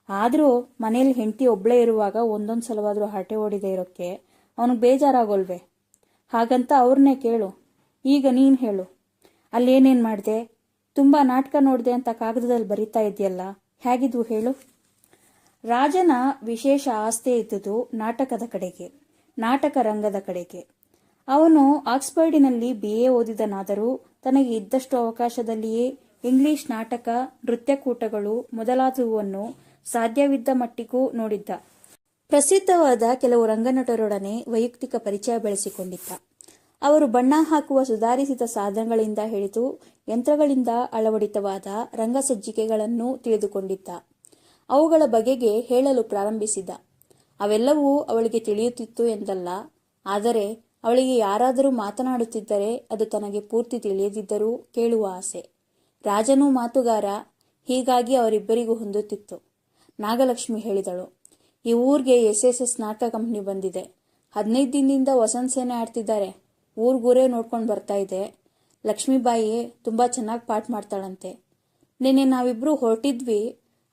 ಆದರೂ ಮನೇಲಿ ಹೆಂಡತಿ ಒಬ್ಬಳೇ ಇರುವಾಗ ಒಂದೊಂದು ಸಲವಾದರೂ ಹರಟೆ ಹೊಡಿದೆ ಇರೋಕ್ಕೆ ಅವನಿಗೆ ಬೇಜಾರಾಗೋಲ್ವೇ? ಹಾಗಂತ ಅವ್ರನ್ನೇ ಕೇಳು. ಈಗ ನೀನು ಹೇಳು, ಅಲ್ಲೇನೇನು ಮಾಡಿದೆ? ತುಂಬ ನಾಟಕ ನೋಡಿದೆ ಅಂತ ಕಾಗದದಲ್ಲಿ ಬರೀತಾ ಇದೆಯಲ್ಲ, ಹೇಗಿದ್ವು ಹೇಳು. ರಾಜನ ವಿಶೇಷ ಆಸ್ತಿ ಇದ್ದುದು ನಾಟಕದ ಕಡೆಗೆ. ನಾಟಕ ರಂಗದ ಕಡೆಗೆ. ಅವನು ಆಕ್ಸ್ಫರ್ಡಿನಲ್ಲಿ BA ಓದಿದನಾದರೂ ತನಗೆ ಇದ್ದಷ್ಟು ಅವಕಾಶದಲ್ಲಿಯೇ ಇಂಗ್ಲಿಷ್ ನಾಟಕ, ನೃತ್ಯಕೂಟಗಳು ಮೊದಲಾದವನ್ನು ಸಾಧ್ಯವಿದ್ದ ಮಟ್ಟಿಗೂ ನೋಡಿದ್ದ. ಪ್ರಸಿದ್ಧವಾದ ಕೆಲವು ರಂಗನಟರೊಡನೆ ವೈಯಕ್ತಿಕ ಪರಿಚಯ ಬೆಳೆಸಿಕೊಂಡಿದ್ದ. ಅವರು ಬಣ್ಣ ಹಾಕುವ ಸುಧಾರಿಸಿದ ಸಾಧನಗಳಿಂದ ಹಿಡಿದು ಯಂತ್ರಗಳಿಂದ ಅಳವಡಿತವಾದ ರಂಗಸಜ್ಜಿಕೆಗಳನ್ನು ತಿಳಿದುಕೊಂಡಿದ್ದ. ಅವುಗಳ ಬಗೆಗೆ ಹೇಳಲು ಪ್ರಾರಂಭಿಸಿದ. ಅವೆಲ್ಲವೂ ಅವಳಿಗೆ ತಿಳಿಯುತ್ತಿತ್ತು ಎಂದಲ್ಲ, ಆದರೆ ಅವಳಿಗೆ ಯಾರಾದರೂ ಮಾತನಾಡುತ್ತಿದ್ದರೆ ಅದು ತನಗೆ ಪೂರ್ತಿ ತಿಳಿಯದಿದ್ದರೂ ಕೇಳುವ ಆಸೆ. ರಾಜನೂ ಮಾತುಗಾರ, ಹೀಗಾಗಿ ಅವರಿಬ್ಬರಿಗೂ ಹೊಂದುತ್ತಿತ್ತು. ನಾಗಲಕ್ಷ್ಮಿ ಹೇಳಿದಳು, ಈ ಊರಿಗೆ SSS ನಾಟಕ ಕಂಪನಿ ಬಂದಿದೆ. 15 ದಿನದಿಂದ ವಸಂತ ಸೇನೆ ಆಡ್ತಿದ್ದಾರೆ. ಊರ್ಗೂರೇ ನೋಡ್ಕೊಂಡು ಬರ್ತಾ ಇದೆ. ಲಕ್ಷ್ಮೀಬಾಯಿ ತುಂಬಾ ಚೆನ್ನಾಗಿ ಪಾಠ ಮಾಡ್ತಾಳಂತೆ. ನಿನ್ನೆ ನಾವಿಬ್ರು ಹೊರಟಿದ್ವಿ.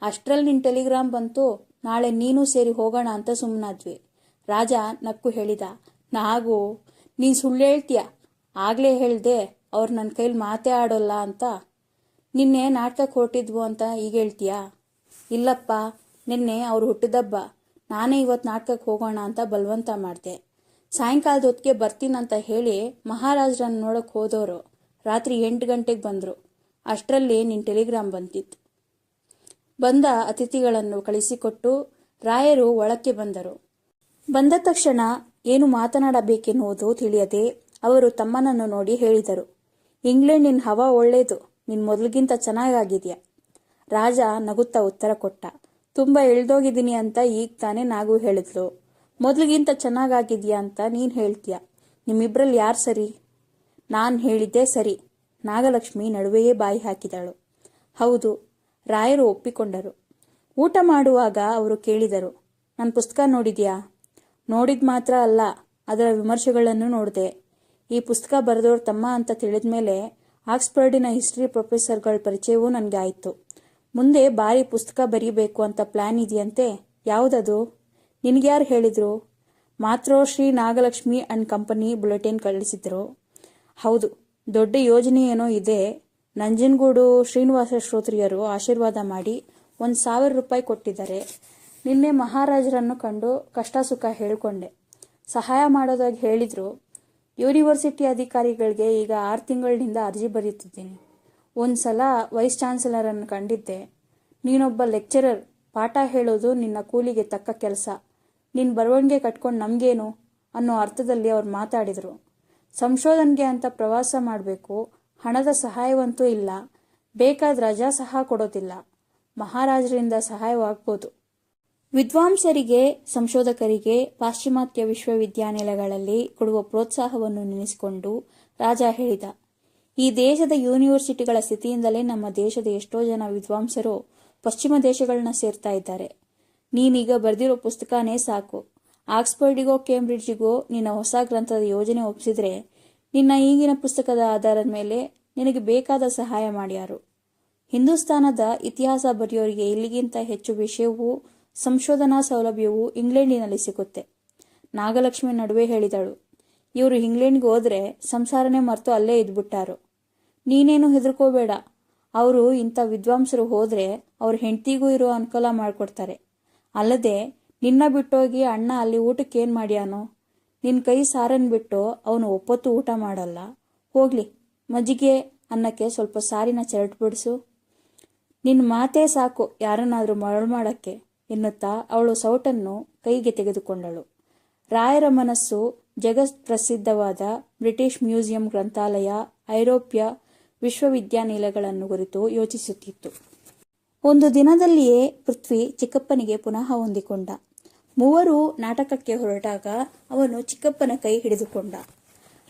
ಅಷ್ಟ್ರಲ್ಲಿ ನಿನ್ ಟೆಲಿಗ್ರಾಮ್ ಬಂತು. ನಾಳೆ ನೀನು ಸೇರಿ ಹೋಗೋಣ ಅಂತ ಸುಮ್ಮನಾದ್ವಿ. ರಾಜ ನಕ್ಕು ಹೇಳಿದ, ನಾಗು, ನೀನ್ ಸುಳ್ಳು ಹೇಳ್ತೀಯ. ಆಗ್ಲೇ ಹೇಳ್ದೆ ಅವ್ರು ನನ್ನ ಕೈಲಿ ಮಾತೇ ಆಡೋಲ್ಲ ಅಂತ. ನಿನ್ನೆ ನಾಟಕಕ್ಕೆ ಹೊರಟಿದ್ವು ಅಂತ ಈಗ ಹೇಳ್ತೀಯಾ? ಇಲ್ಲಪ್ಪ, ನಿನ್ನೆ ಅವ್ರು ಹುಟ್ಟಿದಬ್ಬ. ನಾನೇ ಇವತ್ತು ನಾಟಕಕ್ಕೆ ಹೋಗೋಣ ಅಂತ ಬಲವಂತ ಮಾಡಿದೆ. ಸಾಯಂಕಾಲದ ಹೊತ್ತಿಗೆ ಬರ್ತೀನಂತ ಹೇಳಿ ಮಹಾರಾಜರನ್ನ ನೋಡಕ್ ಹೋದವರು ರಾತ್ರಿ 8 ಗಂಟೆಗೆ ಬಂದ್ರು. ಅಷ್ಟರಲ್ಲಿ ನಿನ್ ಟೆಲಿಗ್ರಾಮ್ ಬಂತಿತ್ತು. ಬಂದ ಅತಿಥಿಗಳನ್ನು ಕಳಿಸಿಕೊಟ್ಟು ರಾಯರು ಒಳಕ್ಕೆ ಬಂದರು. ಬಂದ ತಕ್ಷಣ ಏನು ಮಾತನಾಡಬೇಕೆನ್ನುವುದು ತಿಳಿಯದೆ ಅವರು ತಮ್ಮನನ್ನು ನೋಡಿ ಹೇಳಿದರು, ಇಂಗ್ಲೆಂಡಿನ ಹವಾ ಒಳ್ಳೇದು. ನಿನ್ ಮೊದಲಿಗಿಂತ ಚೆನ್ನಾಗಾಗಿದ್ಯಾ. ರಾಜ ನಗುತ್ತಾ ಉತ್ತರ ಕೊಟ್ಟ, ತುಂಬಾ ಇಳ್ದೋಗಿದ್ದೀನಿ ಅಂತ ಈಗ ತಾನೇ ನಾಗು ಹೇಳಿದ್ಲು. ಮೊದಲಿಗಿಂತ ಚೆನ್ನಾಗಾಗಿದ್ಯಾ ಅಂತ ನೀನ್ ಹೇಳ್ತೀಯ. ನಿಮ್ಮಿಬ್ರಲ್ಲಿ ಯಾರು ಸರಿ? ನಾನ್ ಹೇಳಿದ್ದೆ ಸರಿ. ನಾಗಲಕ್ಷ್ಮಿ ನಡುವೆಯೇ ಬಾಯಿ ಹಾಕಿದಳು. ಹೌದು, ರಾಯರು ಒಪ್ಪಿಕೊಂಡರು. ಊಟ ಮಾಡುವಾಗ ಅವರು ಕೇಳಿದರು, ನನ್ನ ಪುಸ್ತಕ ನೋಡಿದ್ಯಾ? ನೋಡಿದ್ ಮಾತ್ರ ಅಲ್ಲ, ಅದರ ವಿಮರ್ಶೆಗಳನ್ನು ನೋಡಿದೆ. ಈ ಪುಸ್ತಕ ಬರೆದೋರ್ ತಮ್ಮ ಅಂತ ತಿಳಿದ್ಮೇಲೆ ಆಕ್ಸ್ಫರ್ಡಿನ ಹಿಸ್ಟ್ರಿ ಪ್ರೊಫೆಸರ್ಗಳ ಪರಿಚಯವೂ ನನಗೆ ಆಯಿತು. ಮುಂದೆ ಬಾರಿ ಪುಸ್ತಕ ಬರೀಬೇಕು ಅಂತ ಪ್ಲಾನ್ ಇದೆಯಂತೆ. ಯಾವುದದು? ನಿನಗ್ಯಾರು ಹೇಳಿದ್ರು? ಮಾತ್ರೋ Shri Nagalakshmi and company bulletin ಕಳಿಸಿದ್ರು. ಹೌದು, ದೊಡ್ಡ ಯೋಜನೆ ಏನೋ ಇದೆ. ನಂಜನಗೂಡು ಶ್ರೀನಿವಾಸ ಶ್ರೋತ್ರಿಯರು ಆಶೀರ್ವಾದ ಮಾಡಿ 1,000 ರೂಪಾಯಿ ಕೊಟ್ಟಿದ್ದಾರೆ. ನಿನ್ನೆ ಮಹಾರಾಜರನ್ನು ಕಂಡು ಕಷ್ಟ ಸುಖ ಹೇಳ್ಕೊಂಡೆ. ಸಹಾಯ ಮಾಡೋದಾಗಿ ಹೇಳಿದ್ರು. ಯೂನಿವರ್ಸಿಟಿ ಅಧಿಕಾರಿಗಳಿಗೆ ಈಗ 6 ತಿಂಗಳಿನಿಂದ ಅರ್ಜಿ ಬರೀತಿದ್ದೀನಿ. ಒಂದ್ಸಲ ವೈಸ್ ಚಾನ್ಸಲರನ್ನು ಕಂಡಿದ್ದೆ. ನೀನೊಬ್ಬ ಲೆಕ್ಚರರ್, ಪಾಠ ಹೇಳೋದು ನಿನ್ನ ಕೂಲಿಗೆ ತಕ್ಕ ಕೆಲಸ. ನಿನ್ನ ಬರವಣಿಗೆ ಕಟ್ಕೊಂಡು ನಮಗೇನು ಅನ್ನೋ ಅರ್ಥದಲ್ಲಿ ಅವ್ರು ಮಾತಾಡಿದರು. ಸಂಶೋಧನೆಗೆ ಅಂತ ಪ್ರವಾಸ ಮಾಡಬೇಕು, ಹಣದ ಸಹಾಯವಂತೂ ಇಲ್ಲ, ಬೇಕಾದ ರಜಾ ಸಹ ಕೊಡೋದಿಲ್ಲ. ಮಹಾರಾಜರಿಂದ ಸಹಾಯವಾಗ್ಬೋದು. ವಿದ್ವಾಂಸರಿಗೆ, ಸಂಶೋಧಕರಿಗೆ ಪಾಶ್ಚಿಮಾತ್ಯ ವಿಶ್ವವಿದ್ಯಾನಿಲಯಗಳಲ್ಲಿ ಕೊಡುವ ಪ್ರೋತ್ಸಾಹವನ್ನು ನೆನೆಸಿಕೊಂಡು ರಾಜ ಹೇಳಿದ, ಈ ದೇಶದ ಯೂನಿವರ್ಸಿಟಿಗಳ ಸ್ಥಿತಿಯಿಂದಲೇ ನಮ್ಮ ದೇಶದ ಎಷ್ಟೋ ಜನ ವಿದ್ವಾಂಸರು ಪಶ್ಚಿಮ ದೇಶಗಳನ್ನ ಸೇರ್ತಾ ಇದ್ದಾರೆ. ನೀನೀಗ ಬರೆದಿರೋ ಪುಸ್ತಕನೇ ಸಾಕು. ಆಕ್ಸ್ಫರ್ಡಿಗೋ ಕೇಂಬ್ರಿಡ್ಜಿಗೋ ನಿನ್ನ ಹೊಸ ಗ್ರಂಥದ ಯೋಜನೆ ಒಪ್ಪಿಸಿದ್ರೆ ನಿನ್ನ ಈಗಿನ ಪುಸ್ತಕದ ಆಧಾರದ ಮೇಲೆ ನಿನಗೆ ಬೇಕಾದ ಸಹಾಯ ಮಾಡ್ಯಾರು. ಹಿಂದೂಸ್ತಾನದ ಇತಿಹಾಸ ಬರೆಯೋರಿಗೆ ಇಲ್ಲಿಗಿಂತ ಹೆಚ್ಚು ವಿಷಯವೂ ಸಂಶೋಧನಾ ಸೌಲಭ್ಯವೂ ಇಂಗ್ಲೆಂಡಿನಲ್ಲಿ ಸಿಗುತ್ತೆ. ನಾಗಲಕ್ಷ್ಮಿ ನಡುವೆ ಹೇಳಿದಳು, ಇವರು ಇಂಗ್ಲೆಂಡ್ಗೆ ಹೋದ್ರೆ ಸಂಸಾರನೇ ಮರೆತು ಅಲ್ಲೇ ಇದ್ಬಿಟ್ಟಾರು. ನೀನೇನು ಹೆದರ್ಕೋಬೇಡ. ಅವರು ಇಂಥ ವಿದ್ವಾಂಸರು ಹೋದ್ರೆ ಅವ್ರ ಹೆಂಡತಿಗೂ ಇರೋ ಅನುಕೂಲ ಮಾಡಿಕೊಡ್ತಾರೆ. ಅಲ್ಲದೆ ನಿನ್ನ ಬಿಟ್ಟೋಗಿ ಅಣ್ಣ ಅಲ್ಲಿ ಊಟಕ್ಕೇನು ಮಾಡ್ಯಾನೋ? ನಿನ್ನ ಕೈ ಸಾರನ್ ಬಿಟ್ಟು ಅವನು ಒಪ್ಪತ್ತು ಊಟ ಮಾಡಲ್ಲ. ಹೋಗ್ಲಿ, ಮಜ್ಜಿಗೆ ಅನ್ನಕ್ಕೆ ಸ್ವಲ್ಪ ಸಾರಿನ ಚರಟ್ ಬಿಡಿಸು. ನಿನ್ನ ಮಾತೇ ಸಾಕು ಯಾರನ್ನಾದ್ರೂ ಮರಳು ಮಾಡಕ್ಕೆ ಎನ್ನುತ್ತಾ ಅವಳು ಸೌಟನ್ನು ಕೈಗೆ ತೆಗೆದುಕೊಂಡಳು. ರಾಯರ ಮನಸ್ಸು ಜಗತ್ಪ್ರಸಿದ್ಧವಾದ ಬ್ರಿಟಿಷ್ ಮ್ಯೂಸಿಯಂ, ಗ್ರಂಥಾಲಯ, ಐರೋಪ್ಯ ವಿಶ್ವವಿದ್ಯಾನಿಲಯಗಳನ್ನು ಕುರಿತು ಯೋಚಿಸುತ್ತಿತ್ತು. ಒಂದು ದಿನದಲ್ಲಿಯೇ ಪೃಥ್ವಿ ಚಿಕ್ಕಪ್ಪನಿಗೆ ಪುನಃ ಹೊಂದಿಕೊಂಡ. ಮೂವರು ನಾಟಕಕ್ಕೆ ಹೊರಟಾಗ ಅವನು ಚಿಕ್ಕಪ್ಪನ ಕೈ ಹಿಡಿದುಕೊಂಡ.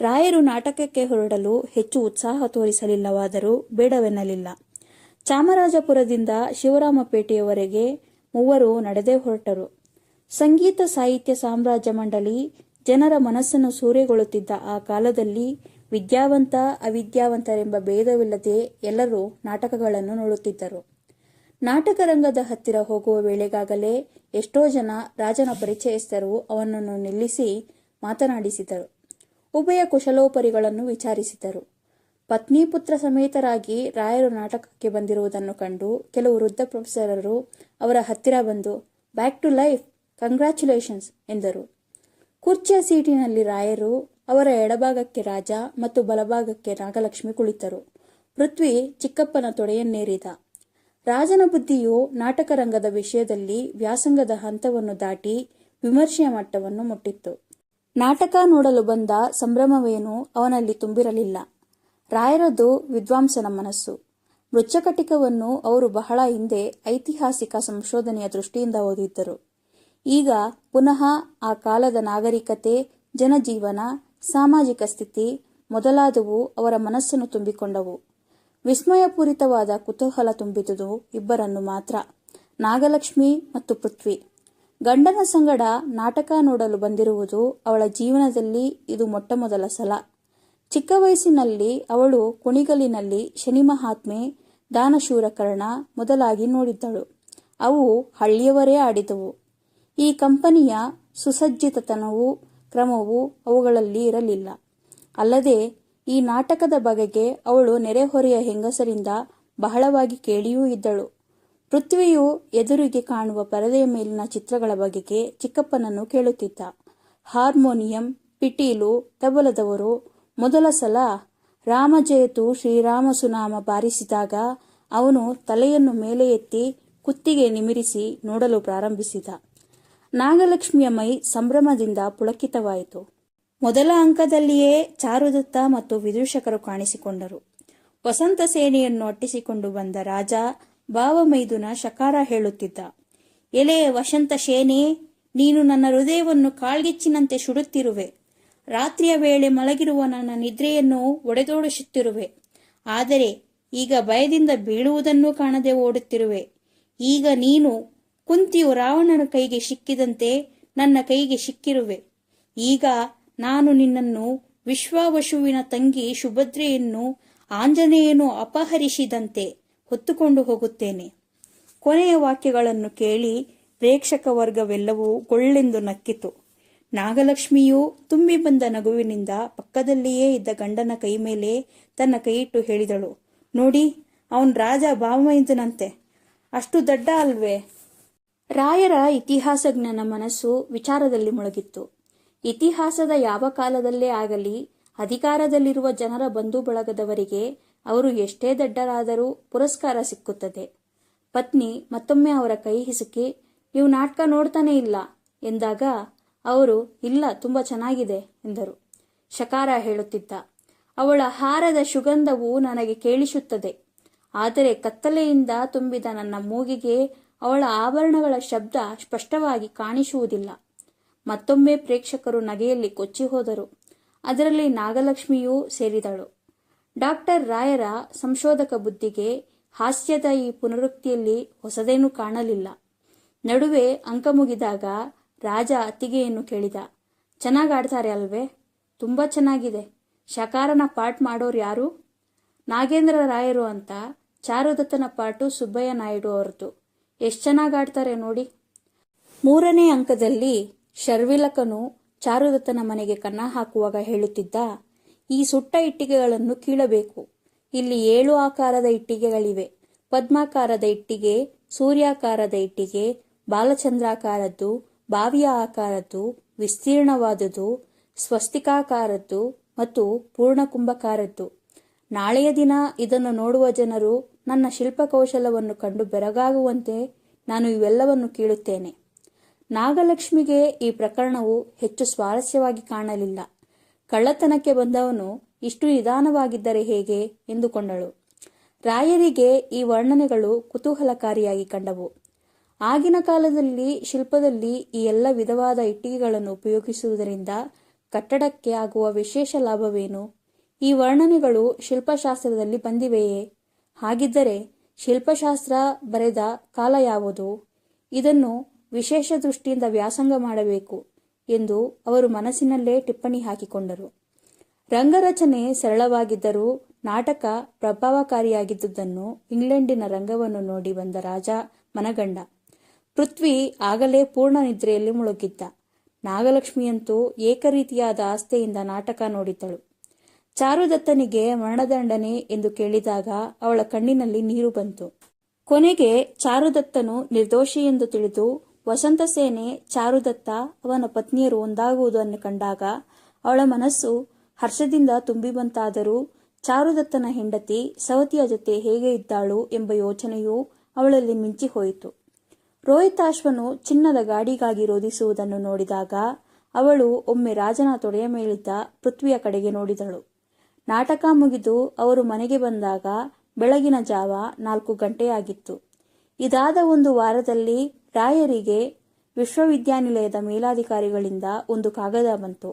ರಾಯರು ನಾಟಕಕ್ಕೆ ಹೊರಡಲು ಹೆಚ್ಚು ಉತ್ಸಾಹ ತೋರಿಸಲಿಲ್ಲವಾದರೂ ಬೇಡವೆನ್ನಲಿಲ್ಲ. ಚಾಮರಾಜಪುರದಿಂದ ಶಿವರಾಮಪೇಟೆಯವರೆಗೆ ಮೂವರು ನಡೆದೇ ಹೊರಟರು. ಸಂಗೀತ ಸಾಹಿತ್ಯ ಸಾಮ್ರಾಜ್ಯ ಮಂಡಳಿ ಜನರ ಮನಸ್ಸನ್ನು ಸೂರೆಗೊಳ್ಳುತ್ತಿದ್ದ ಆ ಕಾಲದಲ್ಲಿ ವಿದ್ಯಾವಂತ ಅವಿದ್ಯಾವಂತರೆಂಬ ಭೇದವಿಲ್ಲದೆ ಎಲ್ಲರೂ ನಾಟಕಗಳನ್ನು ನೋಡುತ್ತಿದ್ದರು. ನಾಟಕ ರಂಗದ ಹತ್ತಿರ ಹೋಗುವ ವೇಳೆಗಾಗಲೇ ಎಷ್ಟೋ ಜನ ರಾಜನ ಪರಿಚಯಸ್ಥರು ಅವನನ್ನು ನಿಲ್ಲಿಸಿ ಮಾತನಾಡಿಸಿದರು. ಉಭಯ ಕುಶಲೋಪರಿಗಳನ್ನು ವಿಚಾರಿಸಿದರು. ಪತ್ನಿ ಪುತ್ರ ಸಮೇತರಾಗಿ ರಾಯರು ನಾಟಕಕ್ಕೆ ಬಂದಿರುವುದನ್ನು ಕಂಡು ಕೆಲವು ವೃದ್ಧ ಪ್ರೊಫೆಸರರು ಅವರ ಹತ್ತಿರ ಬಂದು ಬ್ಯಾಕ್ ಟು ಲೈಫ್, ಕಂಗ್ರ್ಯಾಚುಲೇಷನ್ಸ್ ಎಂದರು. ಕುರ್ಚಿಯ ಸೀಟಿನಲ್ಲಿ ರಾಯರು, ಅವರ ಎಡಭಾಗಕ್ಕೆ ರಾಜ ಮತ್ತು ಬಲಭಾಗಕ್ಕೆ ನಾಗಲಕ್ಷ್ಮಿ ಕುಳಿತರು. ಪೃಥ್ವಿ ಚಿಕ್ಕಪ್ಪನ ತೊಡೆಯನ್ನೇರಿದ. ರಾಜನ ಬುದ್ಧಿಯು ನಾಟಕ ರಂಗದ ವಿಷಯದಲ್ಲಿ ವ್ಯಾಸಂಗದ ಹಂತವನ್ನು ದಾಟಿ ವಿಮರ್ಶೆಯ ಮಟ್ಟವನ್ನು ಮುಟ್ಟಿತ್ತು. ನಾಟಕ ನೋಡಲು ಬಂದ ಸಂಭ್ರಮವೇನೂ ಅವನಲ್ಲಿ ತುಂಬಿರಲಿಲ್ಲ. ರಾಯರದು ವಿದ್ವಾಂಸನ ಮನಸ್ಸು. ಮೃಚ್ಛಕಟಿಕವನ್ನು ಅವರು ಬಹಳ ಹಿಂದೆ ಐತಿಹಾಸಿಕ ಸಂಶೋಧನೆಯ ದೃಷ್ಟಿಯಿಂದ ಓದಿದ್ದರು. ಈಗ ಪುನಃ ಆ ಕಾಲದ ನಾಗರಿಕತೆ, ಜನಜೀವನ, ಸಾಮಾಜಿಕ ಸ್ಥಿತಿ ಮೊದಲಾದವು ಅವರ ಮನಸ್ಸನ್ನು ತುಂಬಿಕೊಂಡವು. ವಿಸ್ಮಯಪೂರಿತವಾದ ಕುತೂಹಲ ತುಂಬಿದುದು ಇಬ್ಬರನ್ನು ಮಾತ್ರ, ನಾಗಲಕ್ಷ್ಮಿ ಮತ್ತು ಪೃಥ್ವಿ. ಗಂಡನ ಸಂಗಡ ನಾಟಕ ನೋಡಲು ಬಂದಿರುವುದು ಅವಳ ಜೀವನದಲ್ಲಿ ಇದು ಮೊಟ್ಟಮೊದಲ ಸಲ. ಚಿಕ್ಕ ವಯಸ್ಸಿನಲ್ಲಿ ಅವಳು ಕುಣಿಗಲಿನಲ್ಲಿ ಶನಿ ಮಹಾತ್ಮೆ, ದಾನಶೂರಕರ್ಣ ಮೊದಲಾಗಿ ನೋಡಿದ್ದಳು. ಅವು ಹಳ್ಳಿಯವರೇ ಆಡಿದವು. ಈ ಕಂಪನಿಯ ಸುಸಜ್ಜಿತತನವೂ ಕ್ರಮವೂ ಅವುಗಳಲ್ಲಿ ಇರಲಿಲ್ಲ. ಅಲ್ಲದೆ ಈ ನಾಟಕದ ಬಗೆಗೆ ಅವಳು ನೆರೆಹೊರೆಯ ಹೆಂಗಸರಿಂದ ಬಹಳವಾಗಿ ಕೇಳಿಯೂ ಇದ್ದಳು. ಪೃಥ್ವಿಯು ಎದುರಿಗೆ ಕಾಣುವ ಪರದೆಯ ಮೇಲಿನ ಚಿತ್ರಗಳ ಬಗೆಗೆ ಚಿಕ್ಕಪ್ಪನನ್ನು ಕೇಳುತ್ತಿದ್ದ. ಹಾರ್ಮೋನಿಯಂ, ಪಿಟೀಲು, ತಬಲದವರು ಮೊದಲ ಸಲ ರಾಮಜಯತು ಶ್ರೀರಾಮ ಸುನಾಮ ಬಾರಿಸಿದಾಗ ಅವನು ತಲೆಯನ್ನು ಮೇಲೆ ಎತ್ತಿ ಕುತ್ತಿಗೆ ನಿಮಿರಿಸಿ ನೋಡಲು ಪ್ರಾರಂಭಿಸಿದ. ನಾಗಲಕ್ಷ್ಮಿಯ ಮೈ ಸಂಭ್ರಮದಿಂದ ಪುಳಕಿತವಾಯಿತು. ಮೊದಲ ಅಂಕದಲ್ಲಿಯೇ ಚಾರುದತ್ತ ಮತ್ತು ವಿದೂಷಕರು ಕಾಣಿಸಿಕೊಂಡರು. ವಸಂತ ಸೇನೆಯನ್ನು ಅಟ್ಟಿಸಿಕೊಂಡು ಬಂದ ರಾಜ ಭಾವಮೈದುನ ಶಕಾರ ಹೇಳುತ್ತಿದ್ದ. ಎಲೆ ವಸಂತ ಸೇನೆ, ನೀನು ನನ್ನ ಹೃದಯವನ್ನು ಕಾಳ್ಗಿಚ್ಚಿನಂತೆ ಸುಡುತ್ತಿರುವೆ. ರಾತ್ರಿಯ ವೇಳೆ ಮಲಗಿರುವ ನನ್ನ ನಿದ್ರೆಯನ್ನು ಒಡೆದೋಡಿಸುತ್ತಿರುವೆ. ಆದರೆ ಈಗ ಭಯದಿಂದ ಬೀಳುವುದನ್ನೂ ಕಾಣದೆ ಓಡುತ್ತಿರುವೆ. ಈಗ ನೀನು ಕುಂತಿಯು ರಾವಣನ ಕೈಗೆ ಸಿಕ್ಕಿದಂತೆ ನನ್ನ ಕೈಗೆ ಸಿಕ್ಕಿರುವೆ. ಈಗ ನಾನು ನಿನ್ನನ್ನು ವಿಶ್ವಾವಸುವಿನ ತಂಗಿ ಸುಭದ್ರೆಯನ್ನು ಆಂಜನೇಯನು ಅಪಹರಿಸಿದಂತೆ ಹೊತ್ತುಕೊಂಡು ಹೋಗುತ್ತೇನೆ. ಕೊನೆಯ ವಾಕ್ಯಗಳನ್ನು ಕೇಳಿ ಪ್ರೇಕ್ಷಕ ವರ್ಗವೆಲ್ಲವೂ ಗೊಳ್ಳೆಂದು ನಕ್ಕಿತು. ನಾಗಲಕ್ಷ್ಮಿಯು ತುಂಬಿ ಬಂದ ನಗುವಿನಿಂದ ಪಕ್ಕದಲ್ಲಿಯೇ ಇದ್ದ ಗಂಡನ ಕೈ ಮೇಲೆ ತನ್ನ ಕೈಯಿಟ್ಟು ಹೇಳಿದಳು, ನೋಡಿ, ಅವನ್ ರಾಜ ಭಾವಮೈದನಂತೆ, ಅಷ್ಟು ದಡ್ಡ ಅಲ್ವೇ? ರಾಯರ ಇತಿಹಾಸಜ್ಞನ ಮನಸ್ಸು ವಿಚಾರದಲ್ಲಿ ಮುಳುಗಿತ್ತು. ಇತಿಹಾಸದ ಯಾವ ಕಾಲದಲ್ಲೇ ಆಗಲಿ ಅಧಿಕಾರದಲ್ಲಿರುವ ಜನರ ಬಂಧು ಬಳಗದವರಿಗೆ ಅವರು ಎಷ್ಟೇ ದಡ್ಡರಾದರೂ ಪುರಸ್ಕಾರ ಸಿಕ್ಕುತ್ತದೆ. ಪತ್ನಿ ಮತ್ತೊಮ್ಮೆ ಅವರ ಕೈ ಹಿಸುಕಿ, ನೀವು ನಾಟಕ ನೋಡ್ತಾನೆ ಇಲ್ಲ ಎಂದಾಗ ಅವರು, ಇಲ್ಲ, ತುಂಬಾ ಚೆನ್ನಾಗಿದೆ ಎಂದರು. ಶಕಾರ ಹೇಳುತ್ತಿದ್ದ, ಅವಳ ಹಾರದ ಸುಗಂಧವು ನನಗೆ ಕೇಳಿಸುತ್ತದೆ. ಆದರೆ ಕತ್ತಲೆಯಿಂದ ತುಂಬಿದ ನನ್ನ ಮೂಗಿಗೆ ಅವಳ ಆಭರಣಗಳ ಶಬ್ದ ಸ್ಪಷ್ಟವಾಗಿ ಕಾಣಿಸುವುದಿಲ್ಲ. ಮತ್ತೊಮ್ಮೆ ಪ್ರೇಕ್ಷಕರು ನಗೆಯಲ್ಲಿ ಕೊಚ್ಚಿ ಹೋದರು. ಅದರಲ್ಲಿ ನಾಗಲಕ್ಷ್ಮಿಯೂ ಸೇರಿದಳು. ಡಾಕ್ಟರ್ ರಾಯರ ಸಂಶೋಧಕ ಬುದ್ಧಿಗೆ ಹಾಸ್ಯದ ಈ ಪುನರುಕ್ತಿಯಲ್ಲಿ ಹೊಸದೇನೂ ಕಾಣಲಿಲ್ಲ. ನಡುವೆ ಅಂಕ ಮುಗಿದಾಗ ರಾಜ ಅತ್ತಿಗೆಯನ್ನು ಕೇಳಿದ, ಚೆನ್ನಾಗಾಡ್ತಾರೆ ಅಲ್ವೇ? ತುಂಬಾ ಚೆನ್ನಾಗಿದೆ. ಶಕಾರನ ಪಾಠ ಮಾಡೋರು ಯಾರು? ನಾಗೇಂದ್ರ ರಾಯರು ಅಂತ. ಚಾರುದತ್ತನ ಪಾಟು ಸುಬ್ಬಯ್ಯ ನಾಯ್ಡು ಅವರದು. ಎಷ್ಟು ಚೆನ್ನಾಗಾಡ್ತಾರೆ ನೋಡಿ. ಮೂರನೇ ಅಂಕದಲ್ಲಿ ಶರ್ವಿಲಕನು ಚಾರುದತ್ತನ ಮನೆಗೆ ಕನ್ನ ಹಾಕುವಾಗ ಹೇಳುತ್ತಿದ್ದ, ಈ ಸುಟ್ಟ ಇಟ್ಟಿಗೆಗಳನ್ನು ಕೀಳಬೇಕು. ಇಲ್ಲಿ 7 ಆಕಾರದ ಇಟ್ಟಿಗೆಗಳಿವೆ. ಪದ್ಮಾಕಾರದ ಇಟ್ಟಿಗೆ, ಸೂರ್ಯಾಕಾರದ ಇಟ್ಟಿಗೆ, ಬಾಲಚಂದ್ರಾಕಾರದ್ದು, ಬಾವಿಯ ಆಕಾರದ್ದು, ವಿಸ್ತೀರ್ಣವಾದುದು, ಸ್ವಸ್ತಿಕಾಕಾರದ್ದು ಮತ್ತು ಪೂರ್ಣಕುಂಭಕಾರದ್ದು. ನಾಳೆಯ ದಿನ ಇದನ್ನು ನೋಡುವ ಜನರು ನನ್ನ ಶಿಲ್ಪಕೌಶಲವನ್ನು ಕಂಡು ಬೆರಗಾಗುವಂತೆ ನಾನು ಇವೆಲ್ಲವನ್ನು ಕೀಳುತ್ತೇನೆ. ನಾಗಲಕ್ಷ್ಮಿಗೆ ಈ ಪ್ರಕರಣವು ಹೆಚ್ಚು ಸ್ವಾರಸ್ಯವಾಗಿ ಕಾಣಲಿಲ್ಲ. ಕಳ್ಳತನಕ್ಕೆ ಬಂದವನು ಇಷ್ಟು ನಿಧಾನವಾಗಿದ್ದರೆ ಹೇಗೆ ಎಂದುಕೊಂಡಳು. ರಾಯರಿಗೆ ಈ ವರ್ಣನೆಗಳು ಕುತೂಹಲಕಾರಿಯಾಗಿ ಕಂಡವು. ಆಗಿನ ಕಾಲದಲ್ಲಿ ಶಿಲ್ಪದಲ್ಲಿ ಈ ಎಲ್ಲ ವಿಧವಾದ ಇಟ್ಟಿಗೆಗಳನ್ನು ಉಪಯೋಗಿಸುವುದರಿಂದ ಕಟ್ಟಡಕ್ಕೆ ಆಗುವ ವಿಶೇಷ ಲಾಭವೇನು? ಈ ವರ್ಣನೆಗಳು ಶಿಲ್ಪಶಾಸ್ತ್ರದಲ್ಲಿ ಬಂದಿವೆಯೇ? ಹಾಗಿದ್ದರೆ ಶಿಲ್ಪಶಾಸ್ತ್ರ ಬರೆದ ಕಾಲ ಯಾವುದು? ಇದನ್ನು ವಿಶೇಷ ದೃಷ್ಟಿಯಿಂದ ವ್ಯಾಸಂಗ ಮಾಡಬೇಕು ಎಂದು ಅವರು ಮನಸ್ಸಿನಲ್ಲೇ ಟಿಪ್ಪಣಿ ಹಾಕಿಕೊಂಡರು. ರಂಗರಚನೆ ಸರಳವಾಗಿದ್ದರೂ ನಾಟಕ ಪ್ರಭಾವಕಾರಿಯಾಗಿದ್ದುದನ್ನು ಇಂಗ್ಲೆಂಡಿನ ರಂಗವನ್ನು ನೋಡಿ ಬಂದ ರಾಜ ಮನಗಂಡ. ಪೃಥ್ವಿ ಆಗಲೇ ಪೂರ್ಣ ನಿದ್ರೆಯಲ್ಲಿ ಮುಳುಗಿದ್ದ. ನಾಗಲಕ್ಷ್ಮಿಯಂತೂ ಏಕರೀತಿಯಾದ ಆಸ್ಥೆಯಿಂದ ನಾಟಕ ನೋಡಿದ್ದಳು. ಚಾರುದತ್ತನಿಗೆ ಮರಣದಂಡನೆ ಎಂದು ಕೇಳಿದಾಗ ಅವಳ ಕಣ್ಣಿನಲ್ಲಿ ನೀರು ಬಂತು. ಕೊನೆಗೆ ಚಾರುದತ್ತನು ನಿರ್ದೋಷಿ ಎಂದು ತಿಳಿದು ವಸಂತಸೇನೆ, ಚಾರುದತ್ತ, ಅವನ ಪತ್ನಿಯರು ಒಂದಾಗುವುದನ್ನು ಕಂಡಾಗ ಅವಳ ಮನಸ್ಸು ಹರ್ಷದಿಂದ ತುಂಬಿ ಬಂತಾದರೂ ಚಾರುದತ್ತನ ಹೆಂಡತಿ ಸವತಿಯ ಜೊತೆ ಹೇಗೆ ಇದ್ದಾಳು ಎಂಬ ಯೋಚನೆಯೂ ಅವಳಲ್ಲಿ ಮಿಂಚಿ ಹೋಯಿತು. ರೋಹಿತಾಶ್ವನು ಚಿನ್ನದ ಗಾಡಿಗಾಗಿ ರೋಧಿಸುವುದನ್ನು ನೋಡಿದಾಗ ಅವಳು ಒಮ್ಮೆ ರಾಜನ ತೊಡೆಯ ಮೇಲಿದ್ದ ಪೃಥ್ವಿಯ ಕಡೆಗೆ ನೋಡಿದಳು. ನಾಟಕ ಮುಗಿದು ಅವರು ಮನೆಗೆ ಬಂದಾಗ ಬೆಳಗಿನ ಜಾವ 4 ಗಂಟೆಯಾಗಿತ್ತು. ಇದಾದ ಒಂದು ವಾರದಲ್ಲಿ ರಾಯರಿಗೆ ವಿಶ್ವವಿದ್ಯಾನಿಲಯದ ಮೇಲಾಧಿಕಾರಿಗಳಿಂದ ಒಂದು ಕಾಗದ ಬಂತು.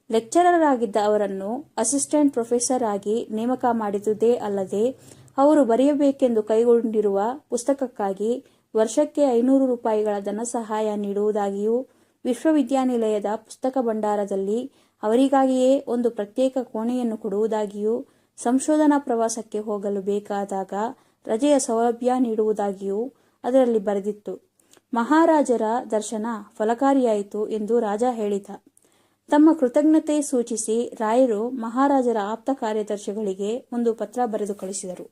ಲೆಕ್ಚರರ್ ಆಗಿದ್ದ ಅವರನ್ನು ಅಸಿಸ್ಟೆಂಟ್ ಪ್ರೊಫೆಸರ್ ಆಗಿ ನೇಮಕ ಮಾಡಿದುದೇ ಅಲ್ಲದೆ ಅವರು ಬರೆಯಬೇಕೆಂದು ಕೈಗೊಂಡಿರುವ ಪುಸ್ತಕಕ್ಕಾಗಿ ವರ್ಷಕ್ಕೆ 500 ರೂಪಾಯಿಗಳ ಧನ ಸಹಾಯ ನೀಡುವುದಾಗಿಯೂ ವಿಶ್ವವಿದ್ಯಾನಿಲಯದ ಪುಸ್ತಕ ಭಂಡಾರದಲ್ಲಿ ಅವರಿಗಾಗಿಯೇ ಒಂದು ಪ್ರತ್ಯೇಕ ಕೋಣೆಯನ್ನು ಕೊಡುವುದಾಗಿಯೂ ಸಂಶೋಧನಾ ಪ್ರವಾಸಕ್ಕೆ ಹೋಗಲು ಬೇಕಾದಾಗ ರಜೆಯ ಸೌಲಭ್ಯ ನೀಡುವುದಾಗಿಯೂ ಅದರಲ್ಲಿ ಬರೆದಿತ್ತು. ಮಹಾರಾಜರ ದರ್ಶನ ಫಲಕಾರಿಯಾಯಿತು ಎಂದು ರಾಜ ಹೇಳಿದ. ತಮ್ಮ ಕೃತಜ್ಞತೆ ಸೂಚಿಸಿ ರಾಯರು ಮಹಾರಾಜರ ಆಪ್ತ ಕಾರ್ಯದರ್ಶಿಗಳಿಗೆ ಒಂದು ಪತ್ರ ಬರೆದು ಕಳಿಸಿದರು.